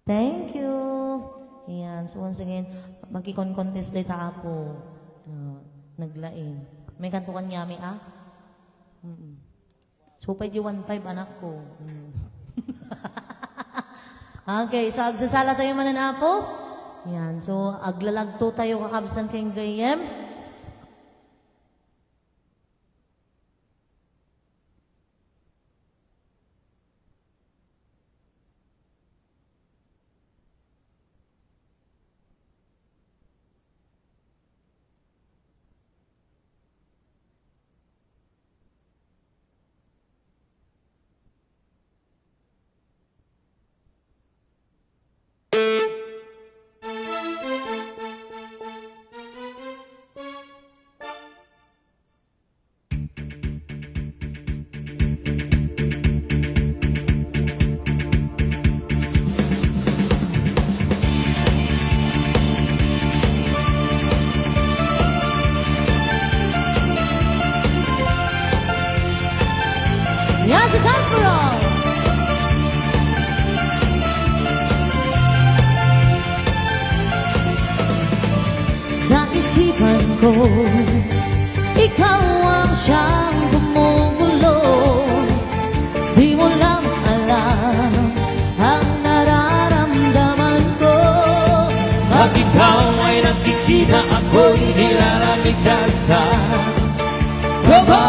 Thank you. Ayan. So once again, magkikon-contest day ta po. Naglain. May kantukan niya, may So, pwede 1.5 anak ko. Okay, so agsasala tayo manan po. Yan, so aglalagto tayo kakabsan kayong gayem. Yan si Casperol! Sa isipan ko, ikaw ang siyang gumugulo. Di mo lang alam ang nararamdaman ko. Pag ikaw ay nakikita, ako'y nilalamig na sa kaba.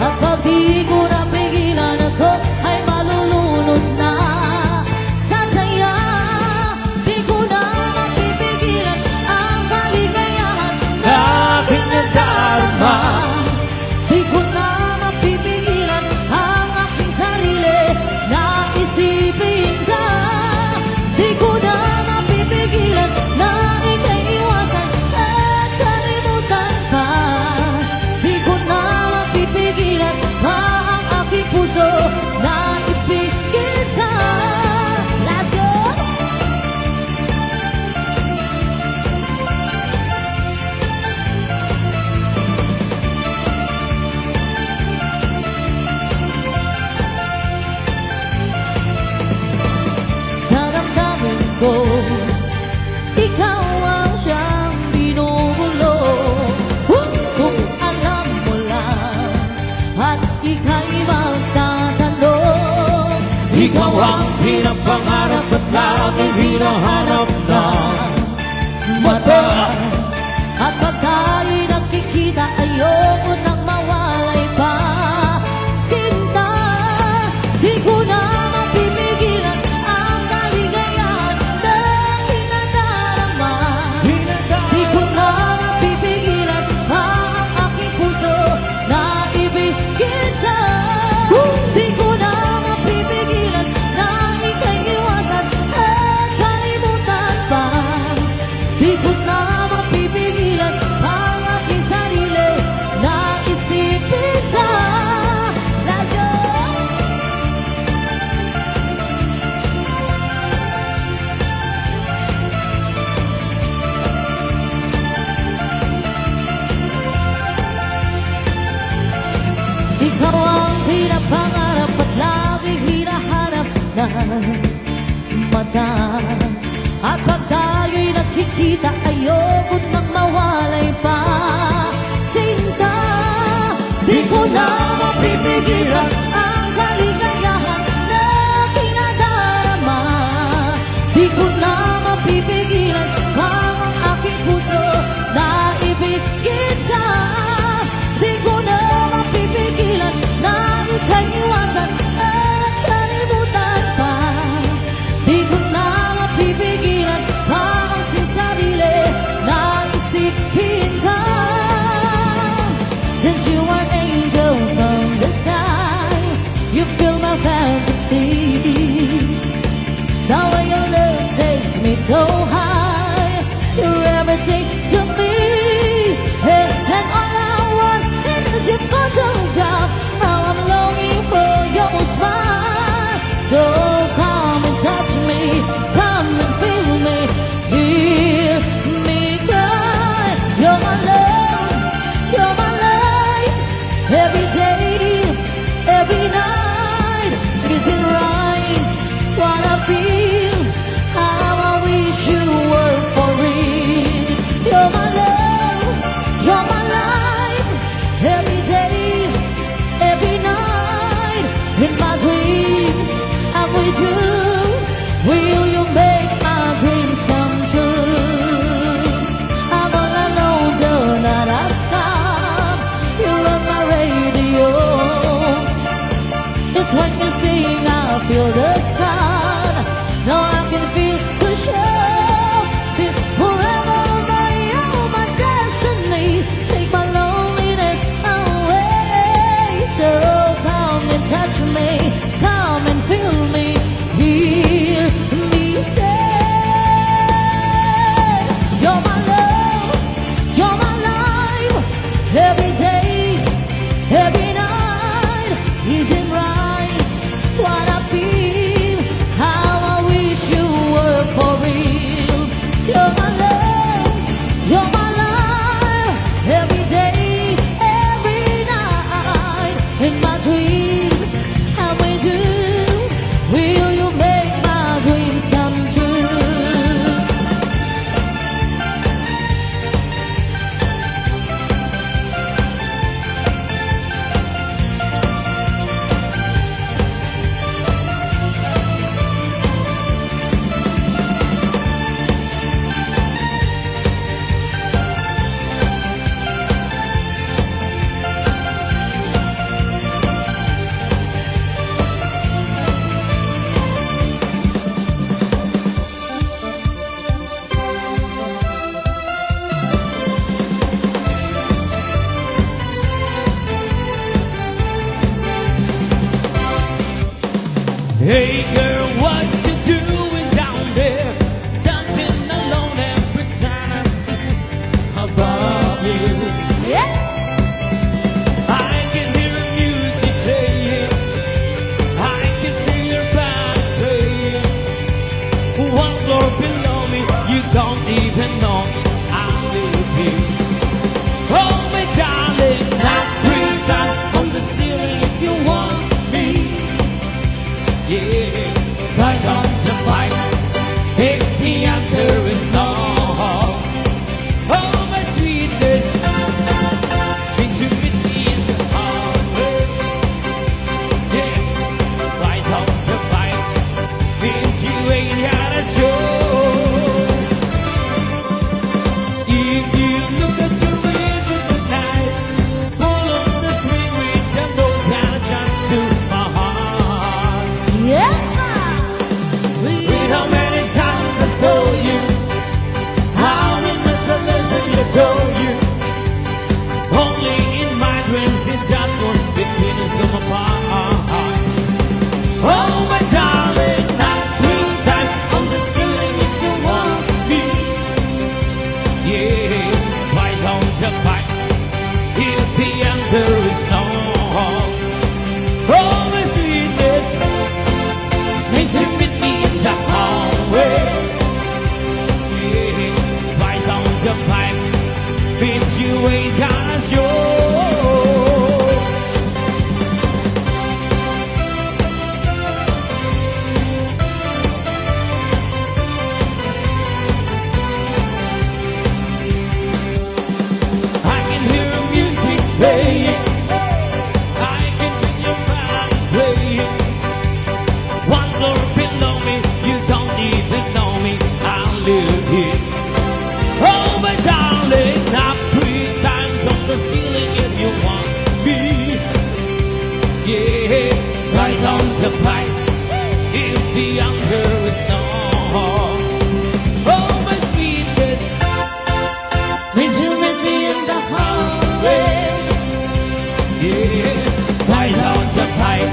At pag di ko napigilan, ako ay malulunod na sa saya. Di ko na mapipigilan ang kaligayahan Na aking nadarama. Di ko na mapipigilan ang aking sarili na isipin ka. Di ko na mapipigilan na ika'y iwasan at kalimutan pa. Di ko na mapipigilan pa ang aking puso na ipigil ka. Let's go! Sa damdamin ko, ikaw ang siyang binubulo. Kung alam mo lang at ika'y magtatanong, Ikaw ang pinapangarap at lagi hinahanap na mata. at pag tayo'y nagkikita, ayoko nang mawalay pa. Sinta, di ko na mapipigilan ang kaligayahan na hinadarama. Di ko na mapipigilan ang aking puso na ibigin ka. Di ko na mapipigilan na ika'y iwasan at kalimutan pa. Di ko na mapipigilan ang aking sarili na isipin ka. Let's go! Ikaw ang pinapangarap at laging hinahanap ng mata. At pag tayo'y nakikita, ayoko nang mawalay pa. Sinta, di ko na mapipigilan ang kaligayahan na kinadarama. Di ko na mapipigilan ang aking puso na ibigin ka. Di ko na mapipigilan na ika'y iwasan at kalimutan pa. Di ko na mapipigilan ang aking sarili na isipin ka. Since you are an angel from the sky, you fill my fantasy. The way your love takes me so high, you're everything to me. And all I want is your photograph. How I'm longing for your smile. So come and touch me, come and feel me, hear me cry. You're my love, you're my life. Every day, every night, is it right what I feel? Hey girl, what you doing down there? Dancing alone every time I think about you. Yeah. I can hear the music playing. I can hear your band saying, one floor below me, you don't even know I'm living. Oh, my darling, not 3 times on the ceiling if you want me. Yeah, rise on to fight if the answer is no. Oh, my sweetness, things you meet me in the harbor. Yeah, rise on to fight, means you ain't got a show. If you look at the river tonight, full of the spring wind that blows out just to my heart. Yeah. With how many times I saw you, how many messages I told you. Only in my dreams in that one between us come apart. Oh, my darling, not 3 times on the ceiling if you want me. Yeah, rise on to fight if the answer is no. Oh, my sweetness, makes you meet me in the hallway. Yeah, rise on to fight, means you ain't got a show. I can hear music playing. I can hear your band saying, one floor below me, you don't even know me. I live here. Oh, my darling, not 3 times on the ceiling if you want me. Yeah, rise on to fight if the answer is no. Oh, my sweetness, means you met me in the hallway. Yeah, rise on to fight,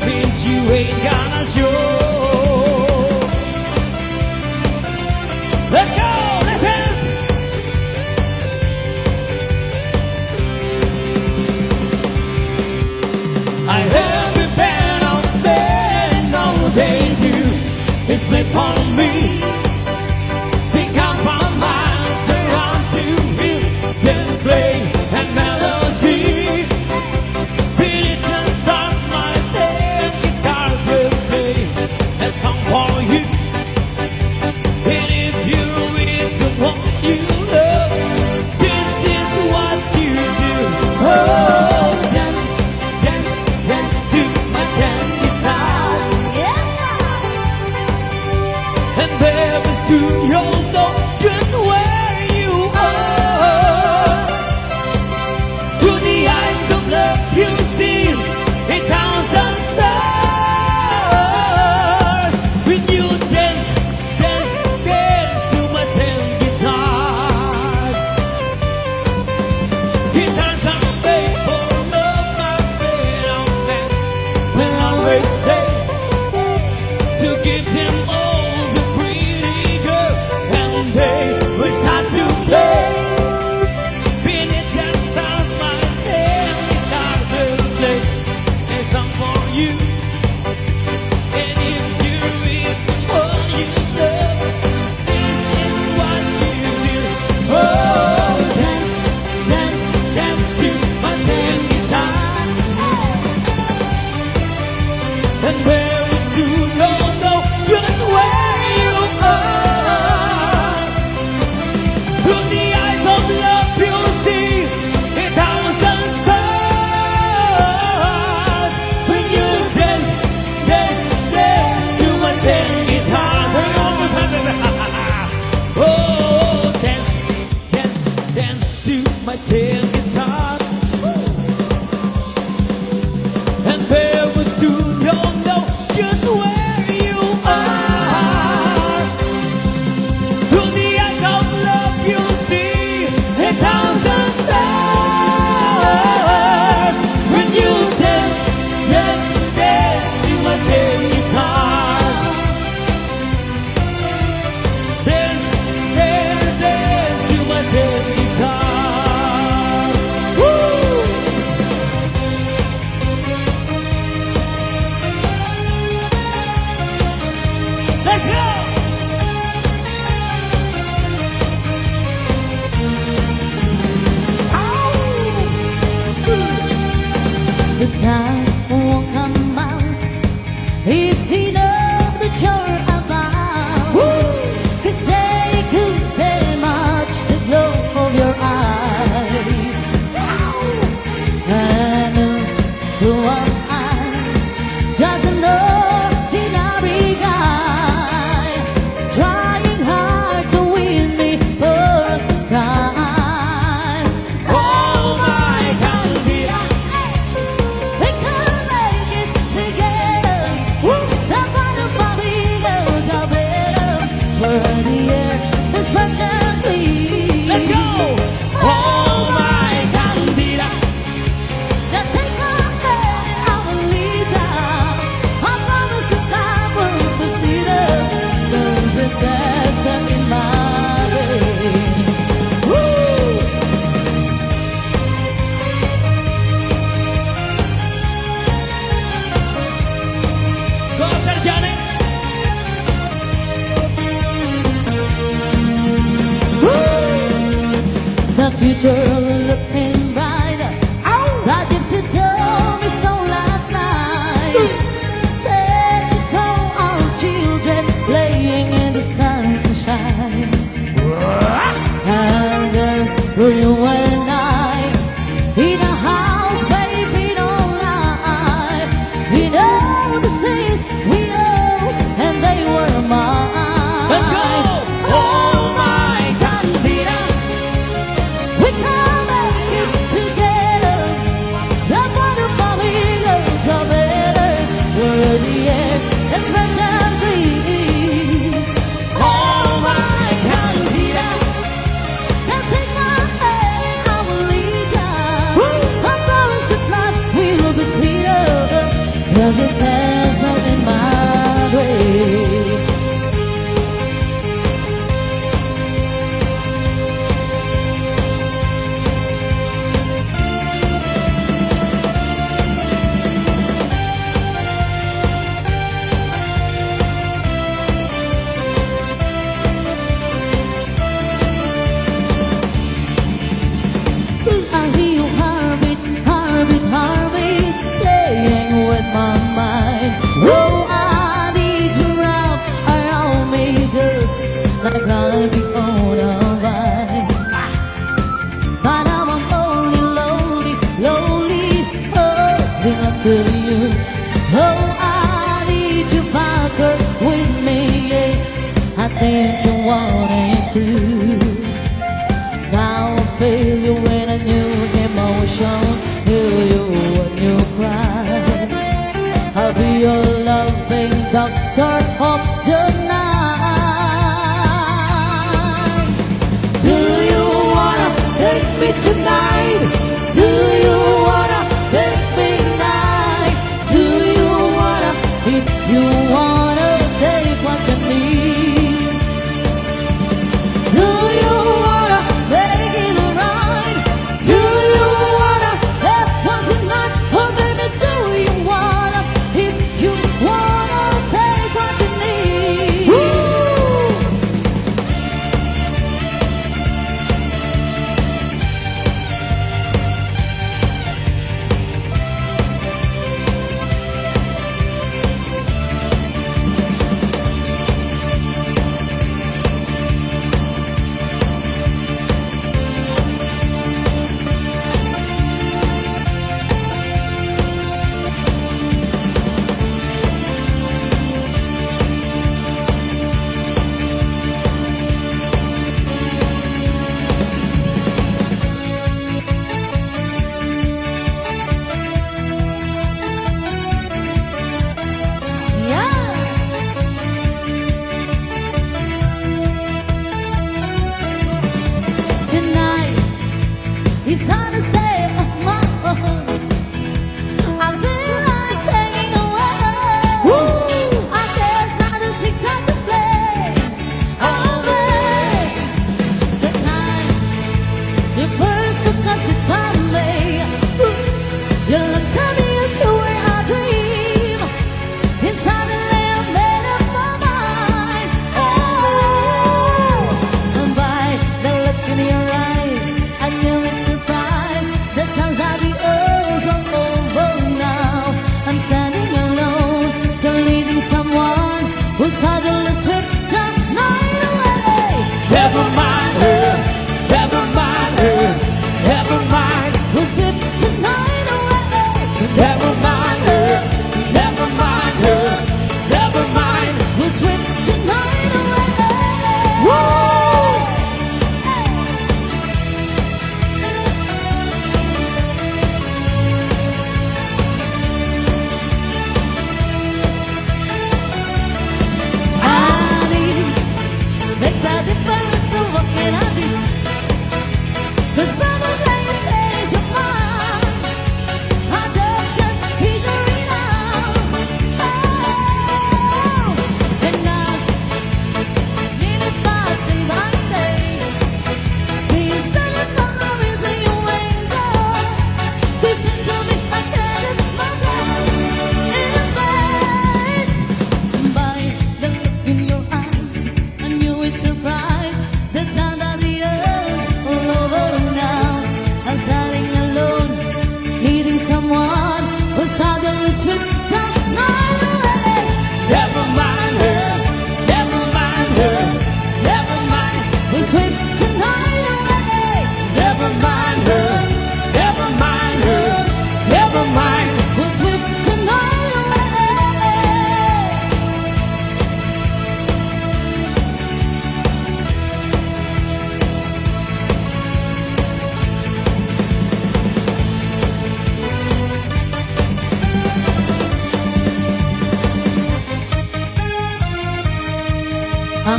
means you ain't gonna show. Let's go, let's dance. I have a band on bed, no danger. It's played for me. Think I'm my minds around to hear them play and melody. Beat it and start my day. Guitars will play a song for you. And if you're into what you love, this is what you do. Oh, dance, dance, dance to my jam guitar. And very soon you'll know just where you are. Through the eyes of love you see 1,000 stars. When you dance, dance, dance to my ten guitars. Guitars are made for love, my friend, oh man. Will always say to give them all the pretty girl, and they will start to play. Beneath that stars, my ten guitars will play a song for you. And if you're into what you love, this is what you do. Oh, dance, dance, dance to my ten guitars. And very soon you'll know just where you are. Through the eyes of love you'll see 1,000 stars. When you dance, dance, dance to my ten guitars. Turn it on one time, baby. Oh, dance, dance, dance to my ten guitars. And very soon you'll know stars won't come out if they know that you're about. 'Cause they could tell much the glow of your eyes. And who am I? Just an ordinary guy trying hard to win me first prize. Oh my Candida, We can make it together. The fun of our eagles are better. We're the air, especially. let's go. Oh my Candida, Just take my hand and I will lead down. I promise to climb with the cedar. There's a dancer in my brain. Woo! go Sir Johnny. The future looks in brighter. The gypsy told me so last night. Said you saw our children playing in the sunshine. And you and I in a house, baby, all night. We know the things we knows, and they were mine. Let's go. Oh my Candida, We can make it together. The butterfly eagles are better. We're the air, especially. oh my Candida, Just take my hand, I will lead ya. I promise that life will be sweeter. 'Cause it says so in my way. I hear you heartbeat, heartbeat, heartbeat, playing with my mind. Oh, I need you wrap around me just like I'll be on a vine. But now I'm only lonely, lonely, holding up to you. Oh, I need you back with me, yeah. I think you wanted to. Now I feel you when a new emotion, feel you when you cry. I'll be your loving doctor of the night. Do you wanna take me tonight? Do you wanna take me tonight? Do you wanna, if you wanna take what you need? Do you wanna make it right? Do you wanna have what's in mind? Oh baby, do you wanna, if you wanna take what you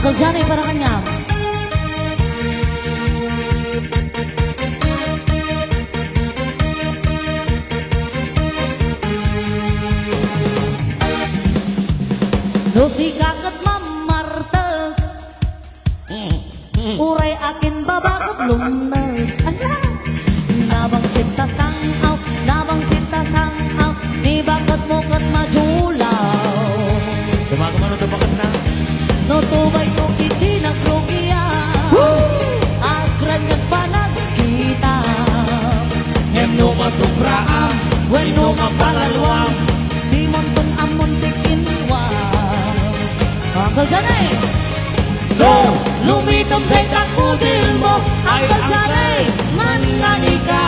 Uncle Johnny, para kanya. No si kakat mamartel, uray akin babagot lumnag. Ala! Nabang sinta sangaw, nabang sinta sangaw, ni bakat mo kat majulaw. Dumakamano dumakat na. No tubay ko kiti nagrugiya, agran nagpanagkita. Ngem no masukraan, When no mapalalwang, di monton amon tikinwa. Uncle Johnny! No! Lumitong kay kakudil mo, Uncle Johnny! Manani ka!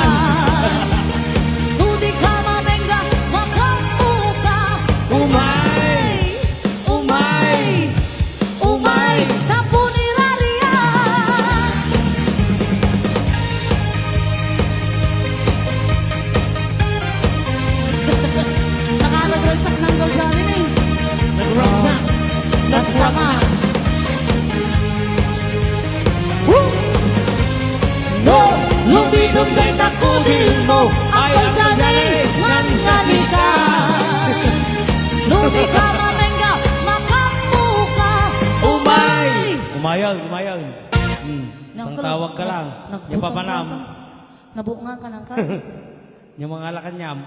Hindi ka mamengga, makamuka. Umay! Umay! Umay! Napuniraria! Nakalagransak ng Uncle Johnny eh. Nag-rocksack! Nasama! No! Lumidom kay takudil mo ay Uncle ang Johnny! Manani ka! Hindi ka mamengga, makamuka. Umay! Umayag, umayag. Isang Uncle, tawag ka lang. nagbutang Yung papanam. ka sa- Nabuo nga ka ng ka. Yung mga lakanyam.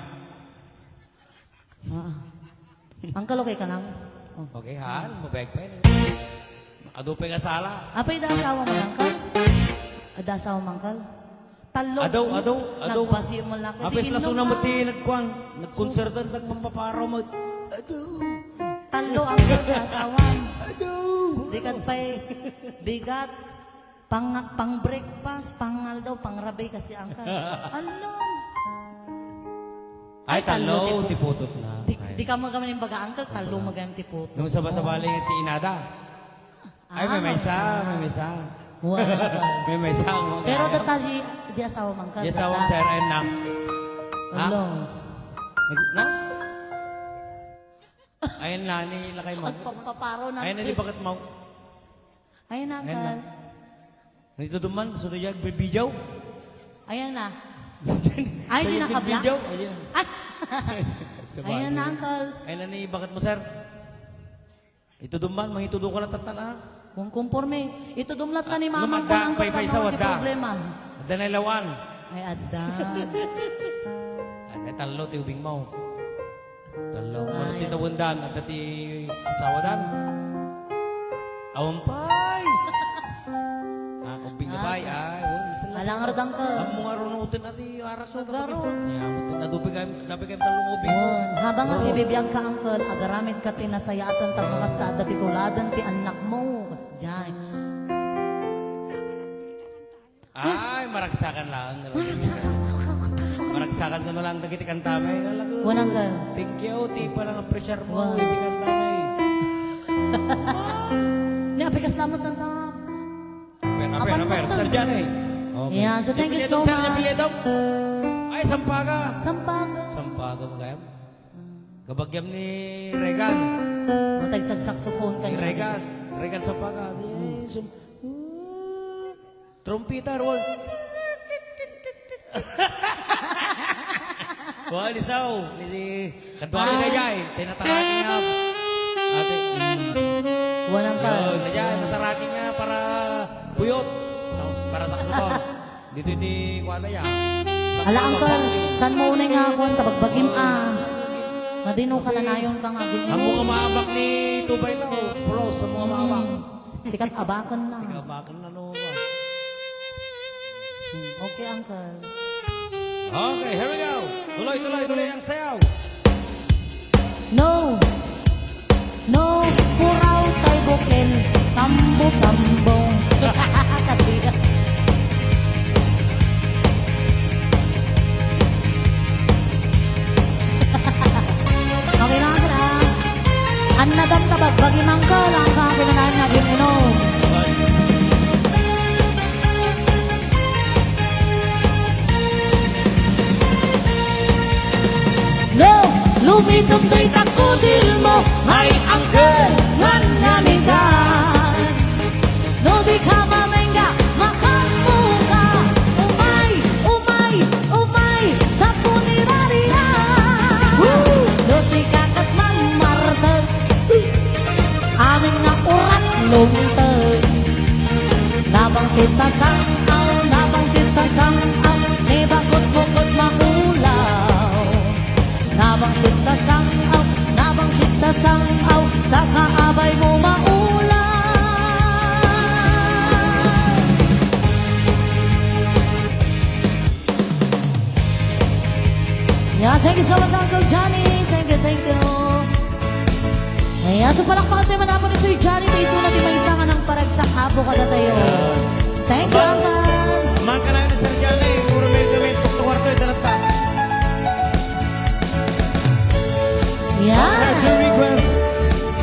Uncle, okay ka lang? Oh. Okay, han. Mabag pa yun. Adupay nga sala. Apay da asawa mo, Uncle? Ada asawa mo, Uncle? Talo. Adaw. Nagbasir mo lang. Apis na suna mo ti nagkuhan. Nagkonsertan nagmampaparaw mo. Talo, Uncle, da asawa. Adaw. Dikat pa'y bigat. Pang breakfast, pangal daw, pang rabay kasi, Uncle. Ano? Ay, talo. tipo. Tiputot na. Di ka magaman yung baga, Uncle. Talo magayang tipot. Yung sabasabali ng ti inada. Ay, may maysa. Wow, Uncle. May maysa. Pero tatali, di asawa mo, Uncle. Yes, awang sir, ayun na. Ha? Ano? Na? Ayun na, nilakay mo. At pampaparo na. Ayun na, di bakit mo? Ayan na, Ayun na. Uncle. Nito duman, gusto na yung bibidyaw. Ayan na. Ay, di naka-black. Bibidyaw. Ayun. Ay! Ayan na, Uncle. Ayun na, ni bakit mo, sir? Ito duman, mahitudo ka lang tatana. Kung kumporme, ito dumlat ka ni mamang ko, Lumagda, Uncle. pay-pay sa Tanaw, di wada. problema. Ada na ilawan. Ay, adan. Ay, talo, ti ubing mo. Talo. Ay. Ano ti nawundan, at ti asawadan. Awampay. Ubing na bay, ay. Alang ardang ka. Ang mga runutin at aras na Garot. Nadupi kayo talong ubing. Habang nga si bibiyag ka, Uncle, agaramit ka tinasayatan tagmukas ta dati tuladan ti anak mo. Kas dyan. Ay, maragsakan lang. Maragsakan ko na lang dagiti kantamay. Unang ka. Thank you, ti pa lang ang pressure mo. Wow. Ibig kantamay. Ni apikas naman na na. Per, sir dyan eh. Okay. Yan, so thank you so Sir, much. napilidom. Ay, sampaga. Sampaga. Sampaga mo kayam. Kabagyam ni Regan. Matag saxophone Ni kanya. Regan. Regan sampaga. Trompeter, wag. Wah, di saw. Ni si Kadwali na jay. Tinatarakin nga. Ate. Walang ka. Yun, na dyan. Natarakin nga para buyot. Para saxophone. Dito di kuha na yan. Ala, Uncle, saan mo unay nga ako ang tabagbagim Madino ka na nayon ka nga. Ang mga maabak ni Tubay na, pulos sa mga maabak. Sikat abakan na. Sige, abakan na no ba? Okay, Uncle. Okay, here we go. Tuloy ang sayaw. No, puraw tay bukin, tambo-tambong. Katiga. Okay na, Uncle, Ang nadam ka bagi mangka, lang ka pinanahin na gininom. No, lumitong tay takudil mo, ay Uncle, man namin ka. sitasang aw, nabang sitasang aw, ni bakot-bukot maulaw. Nabang sitasang aw, nabang sitasang aw, kakaabay mo maulaw. Yeah, thank you so much, Uncle Johnny. Thank you, thank you. Ayan, so palakpakan tayo manapon ni Sir Johnny. May sulat yung may isama ng paragsak hapo ka na tayo. Thank you, Uncle. Maka na yun sa Johnny. Puro may gamit. Tukwarto yung dalata. Yeah. Special request.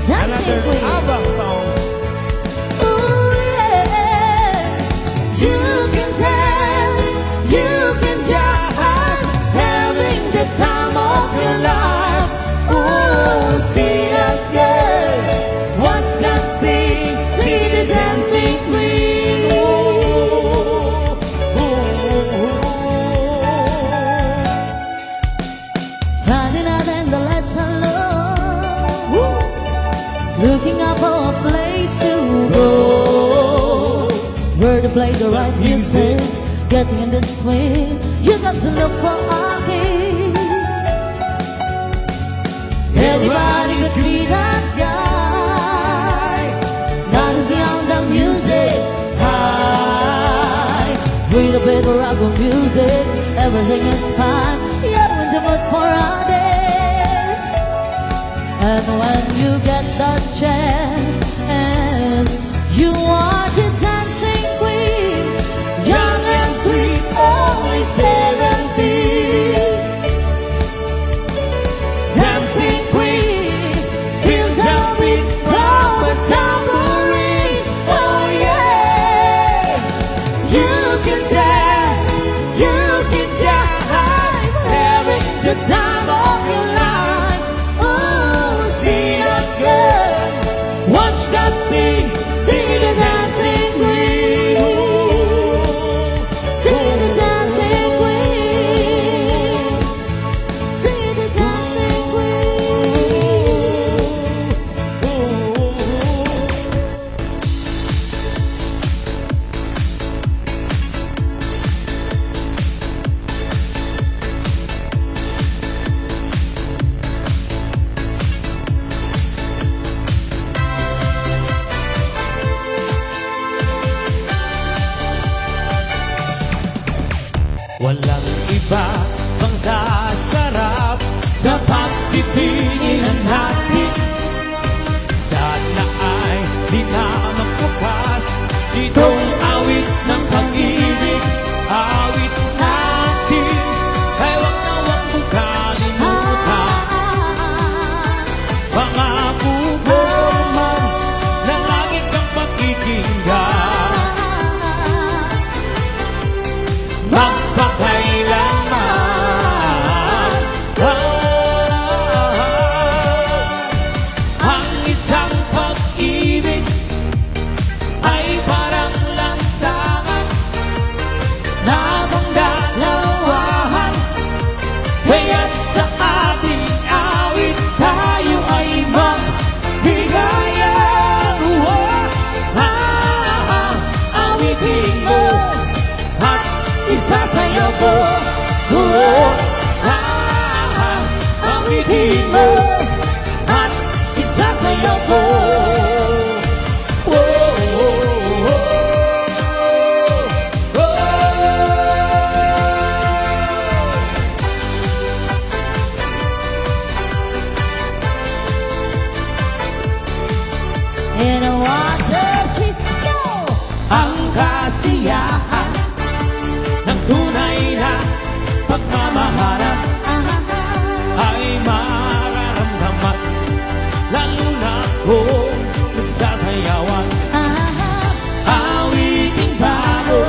Dancing Another Queen. ABBA song. Ooh, yeah. You can dance, you can jive, having the time of your life. Ooh, see that girl, watch that scene, see the dancing queen. Ooh, ooh, ooh. Running out in the lights alone, looking up for a place to go, where to play the right music, getting in the swing. You got to look for a key. Everybody could be that guy, not as young the music's high. With a bit of rock and music, everything is fine. You're in the mood for a dance. And when you get the chance, you are the dancing queen, young and sweet, only 17. Dancing queen, feel the beat, blow a tambourine. Oh yeah, you can dance, you can jive, having the time of your life. Oh, see that girl, watch that scene, dig the dancing queen, dig the dancing queen, dig the dancing queen. Walang iba pang sasarap sa pagpipilian natin. Sana ay di na magpukas ditong awit ng pag-ibig. Awit natin ay wag na wag mong kalimutan. Pangako mo man na lagi kang pakikinggan. Magpakailanman ang isang pag-ibig ay parang lansangan na pangdalawahan. Kaya't sa ating awit tayo ay magbigayan. Awitin mo at isasayaw ko. Awitin mo at isasayaw ko. In a water trip, go! Ang kasiyahan ng tunay na pagmamaharap ay mararamdaman, lalo na kung nagsasayawan. Awiting bago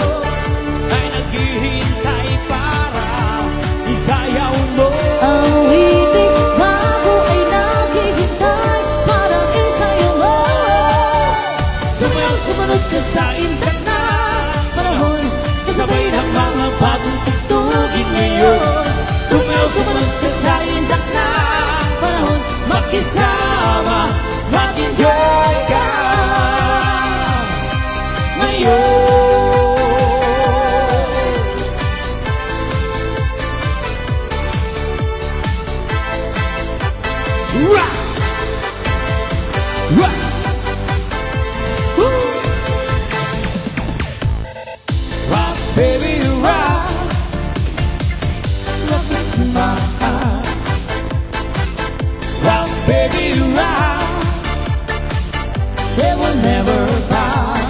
ay naghihintay para isayaw mo. Awiting bago ay naghihintay para isayaw mo. Sumayaw, sumunod ka sa intak na panahon, kasabay ng mga bagong tugtugin ngayon. Sumayaw, sumunod ka sa intak na panahon, makisama, mag-enjoy ka ngayon. Rock! Rock! Woo! Rock, baby, rock! Rock me to my heart. Rock, baby, rock! Say we'll never part.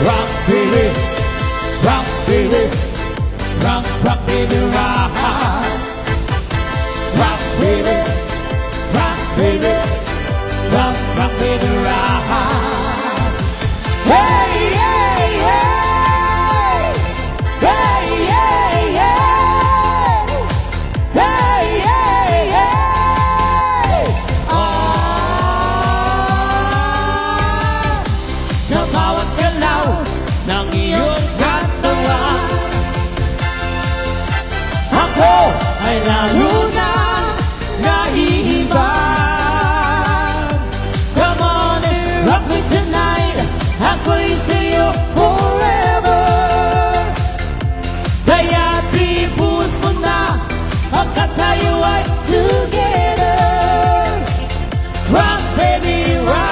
Rock, baby, rock, baby, rock, rock, baby, rock. Rock, baby, rock, baby, rock, rock, baby, rock. Hey, hey, hey, hey, hey, hey, hey, hey, hey. Sa bawat galaw ng iyong katawan, ako ay lalo na nahihibang. Come on and rock me tonight, ako'y sa'yo forever. Kaya't i-push mo na, pagkat tayo ay together. Rock, baby, rock.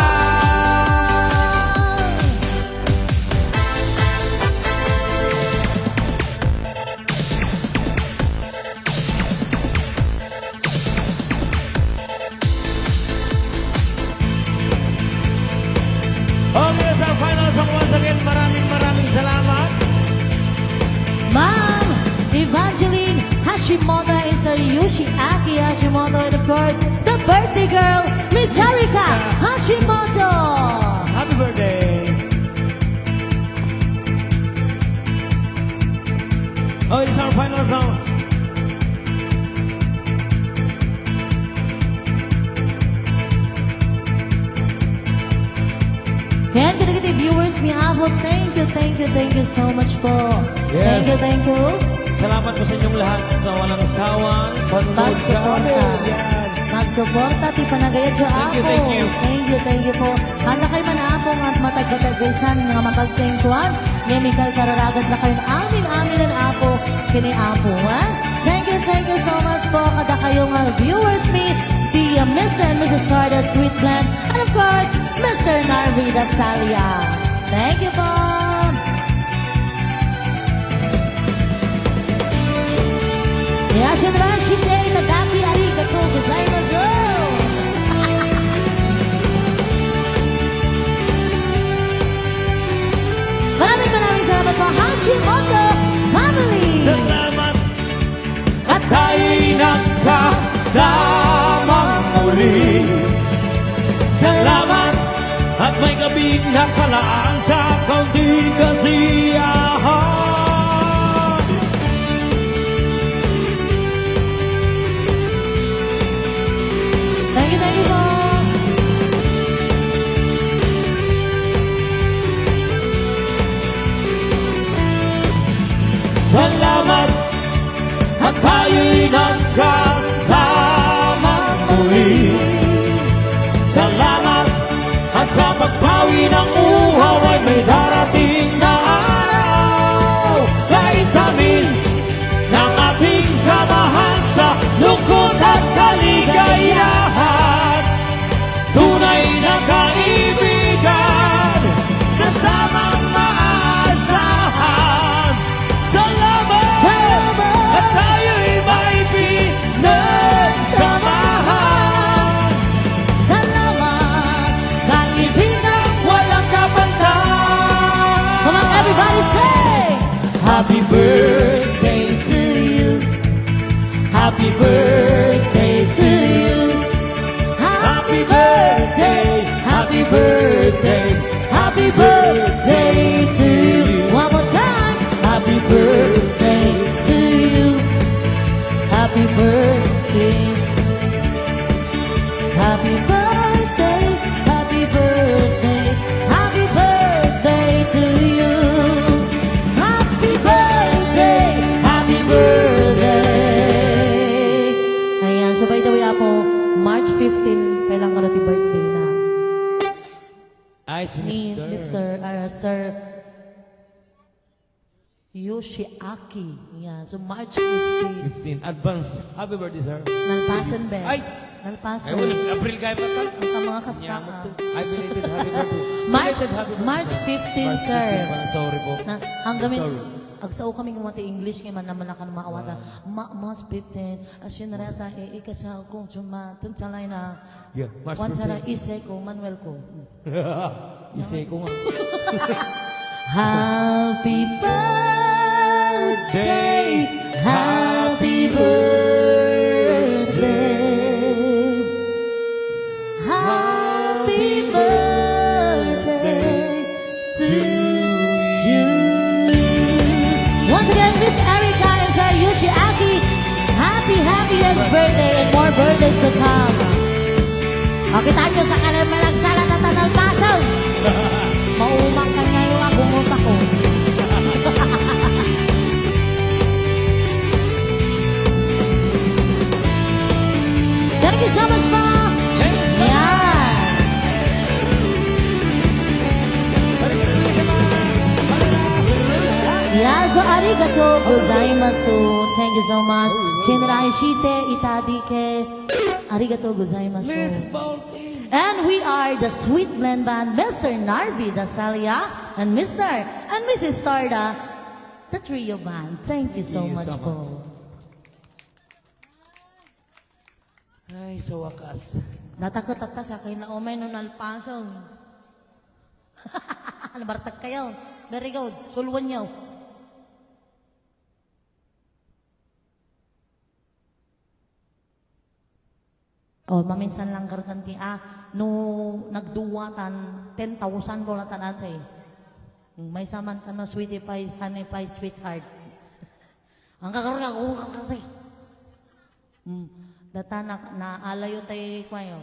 Okay, that's our final song once again. Maraming salamat. Ma'am Evangeline Hashimoto and Sir Yoshiaki Hashimoto, and of course, the birthday girl, Miss Harika Hashimoto. Happy birthday. Oh, it's our final song. Yan, kita viewers, mi abot. Thank you so much po. Yes. Thank you. Salamat po sa inyong lahat sa walang sawang panonood sa amin. Magsuporta. Yan. Magsuporta, ti panagayad sa Thank you, ako. thank you. Thank you po. Handa kayo man ako at matagbatagaysan nga mapagtengkuhan. Nga Miguel Kararagat na kayo amin ang apo. Kini apo, ha? Thank you so much po. Kada kayo nga viewers me, the Mr. and Mrs. Stardust Sweet Blend, and of course, Mr. Narvida Salia. Thank you po. Yashin Day, Tadaki Arigato Gozaimasu. Maraming salamat po, Hashimoto family. Salamat at tayo'y nagkasama muli. Salamat at may gabing nakalaan sa kaunting kasiyahan. Thank you po. Salamat at tayo'y nagkasama muli. Salamat at sa pagpawi ng uhaw ay may darating na araw. Kahit tamis ng ating samahan sa lungkot at kaligayahan, tunay na kaibigan, kasamang maaasahan. Salamat at tayo'y may pinagsamahan. Salamat, Kaibigan walang kapantay. come on everybody say, Happy birthday to you. Happy birthday to you. Happy birthday, happy birthday, happy birthday to you. one more time. Happy birthday to you. Happy birthday. Happy birthday. Happy birthday. Happy birthday to you. Happy birthday. Happy birthday. Ayan, so by the way po, March 15, kailan ko na ti birthday na. Ay, si Ni Mr. Sir Yoshiaki. Yeah, so March 15. 15. Advance. Happy birthday, sir. Nalpasan, Bes. Ay! Nalpasan. Ay, wala. April kayo pa tal. Ang mga kasta Nyamot ka. to. I belated happy birthday. March, Belated happy birthday, March sir. 15, March sir. 15 pa. Sorry po. Na, hanggang Sorry. agsao kami ngumati English ngayon man naman akan maawata. Mas 15. Asyinarata ikasa kong chuma tunsalay na. Yeah, March Wansara 15. ise ko Manuel ko. Isay ko nga. Happy birthday, happy birthday, happy birthday to you. Once again, Miss Erica and Sir Yoshiaki, happiest birthday and more birthdays to come. Okay, tayo sa kanil malagsala na tanal pasang. Maumang ka ngayon ang bumunta ko. Thank you so much po. Yan. Yeah, so arigato gozaimasu. Thank you so much. Shinrai shite itadike. Arigato gozaimasu. Let's vote. And we are the Sweet Blend Band, Mr. Narvi Dasalia and Mr. and Mrs. Starda, the trio band. Thank you so Thank you much so po. much. Ay, sa wakas. Natakot at sa kayo na umay no nalpasong. Nabartag kayo. Very good. Sulwan niyo. Oh, maminsan lang karganti. No nagduwatan, 10,000 ko latan ate. May saman ka na sweetie pie, honey pie, sweetheart. Ang kakarga ko, kakari. Data na alayo tayo kwayo.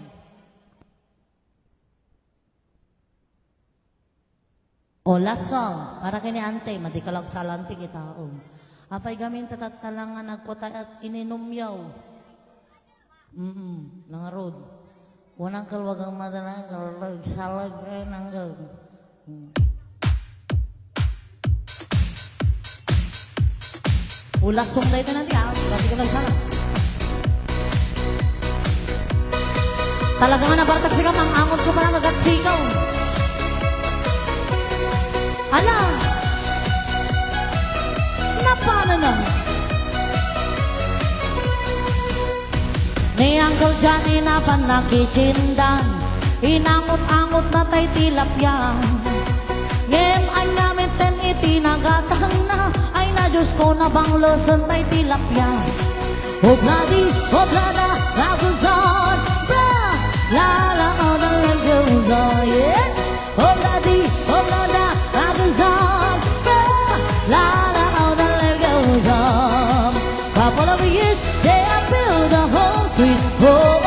O, last song. Para kini ante, madikalag sa lanti kita. Apay gamin tatatalangan nagkota at ininom yaw. Nangarod. Unang kalwagang madalang kalag salag nanggal. Ulas song tayo nanti Pati ko nagsara. Talaga nga nabartag siya mang angot ko pa lang agatsikaw. Ala! Napana na? Ni Uncle Johnny na panakichindan, inangot-angot na tay tilapyan. Ngayon ay namin ten itinagatang na, ay na Diyos ko na bang lusan tay tilapyan. Oblada, laguzon, bra, la la, all the land goes on, yeah. Oblada, laguzon, bra, la la, all the land goes on. Couple of years, they have built a home sweet home.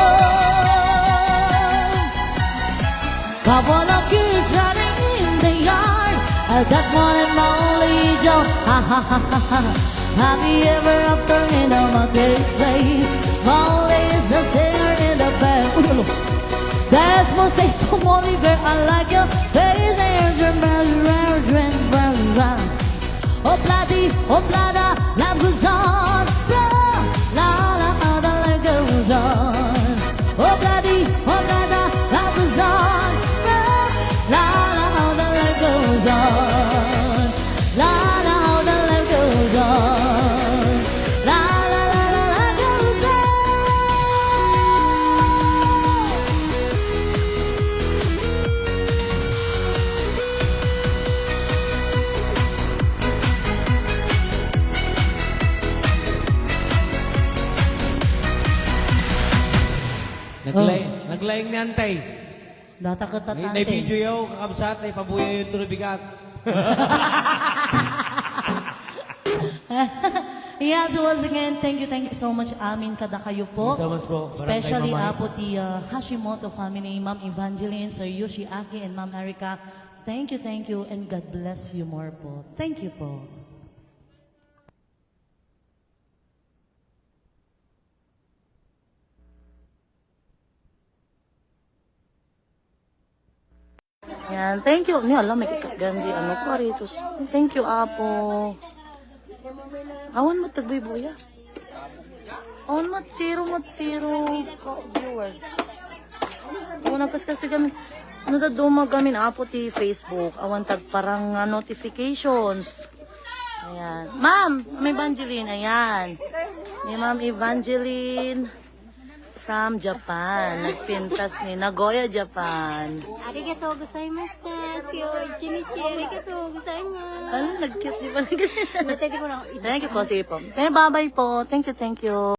Couple of years running in the yard, that's more than my only job. Ha ha ha ha ha. Have you ever after in a marketplace? Molly is the singer in the band. That's my say so Molly girl, I like your face and your dream. Oblada, love goes on. La la, the life goes on. Oblada, love goes on. La la, the life goes on. La la, the life goes on. La la, the life goes on. Naglayang ni Antay. Datakot at Na video yaw, kakabsat, ay pabuya yung turubigat. Yeah, so once again, thank you so much amin kada kayo po. Thank you so much po. Especially Barangay Mamay. po the Hashimoto family, Ma'am Evangeline, Sir Yoshiaki, and Ma'am Erica. Thank you, and God bless you more po. Thank you po. Yan, thank you. Ni alam, may kakagandi ano ko rito. Thank you, Apo. Awan mo tagboy buya. Awan mo zero viewers. Kung nagkaskas kami, ano na dumag kami na po ti Facebook. Awan tag parang notifications. Ayan. Ma'am, may Evangeline. Ayan. Ni Ma'am Evangeline from Japan. Nagpintas ni Nagoya, Japan. Arigatou gozaimasu. Kyouichinichi arigatou gozaimasu. Ano, nag-cute di ba? Natay ko lang. Thank you po. Sige po. Bye-bye po. Thank you.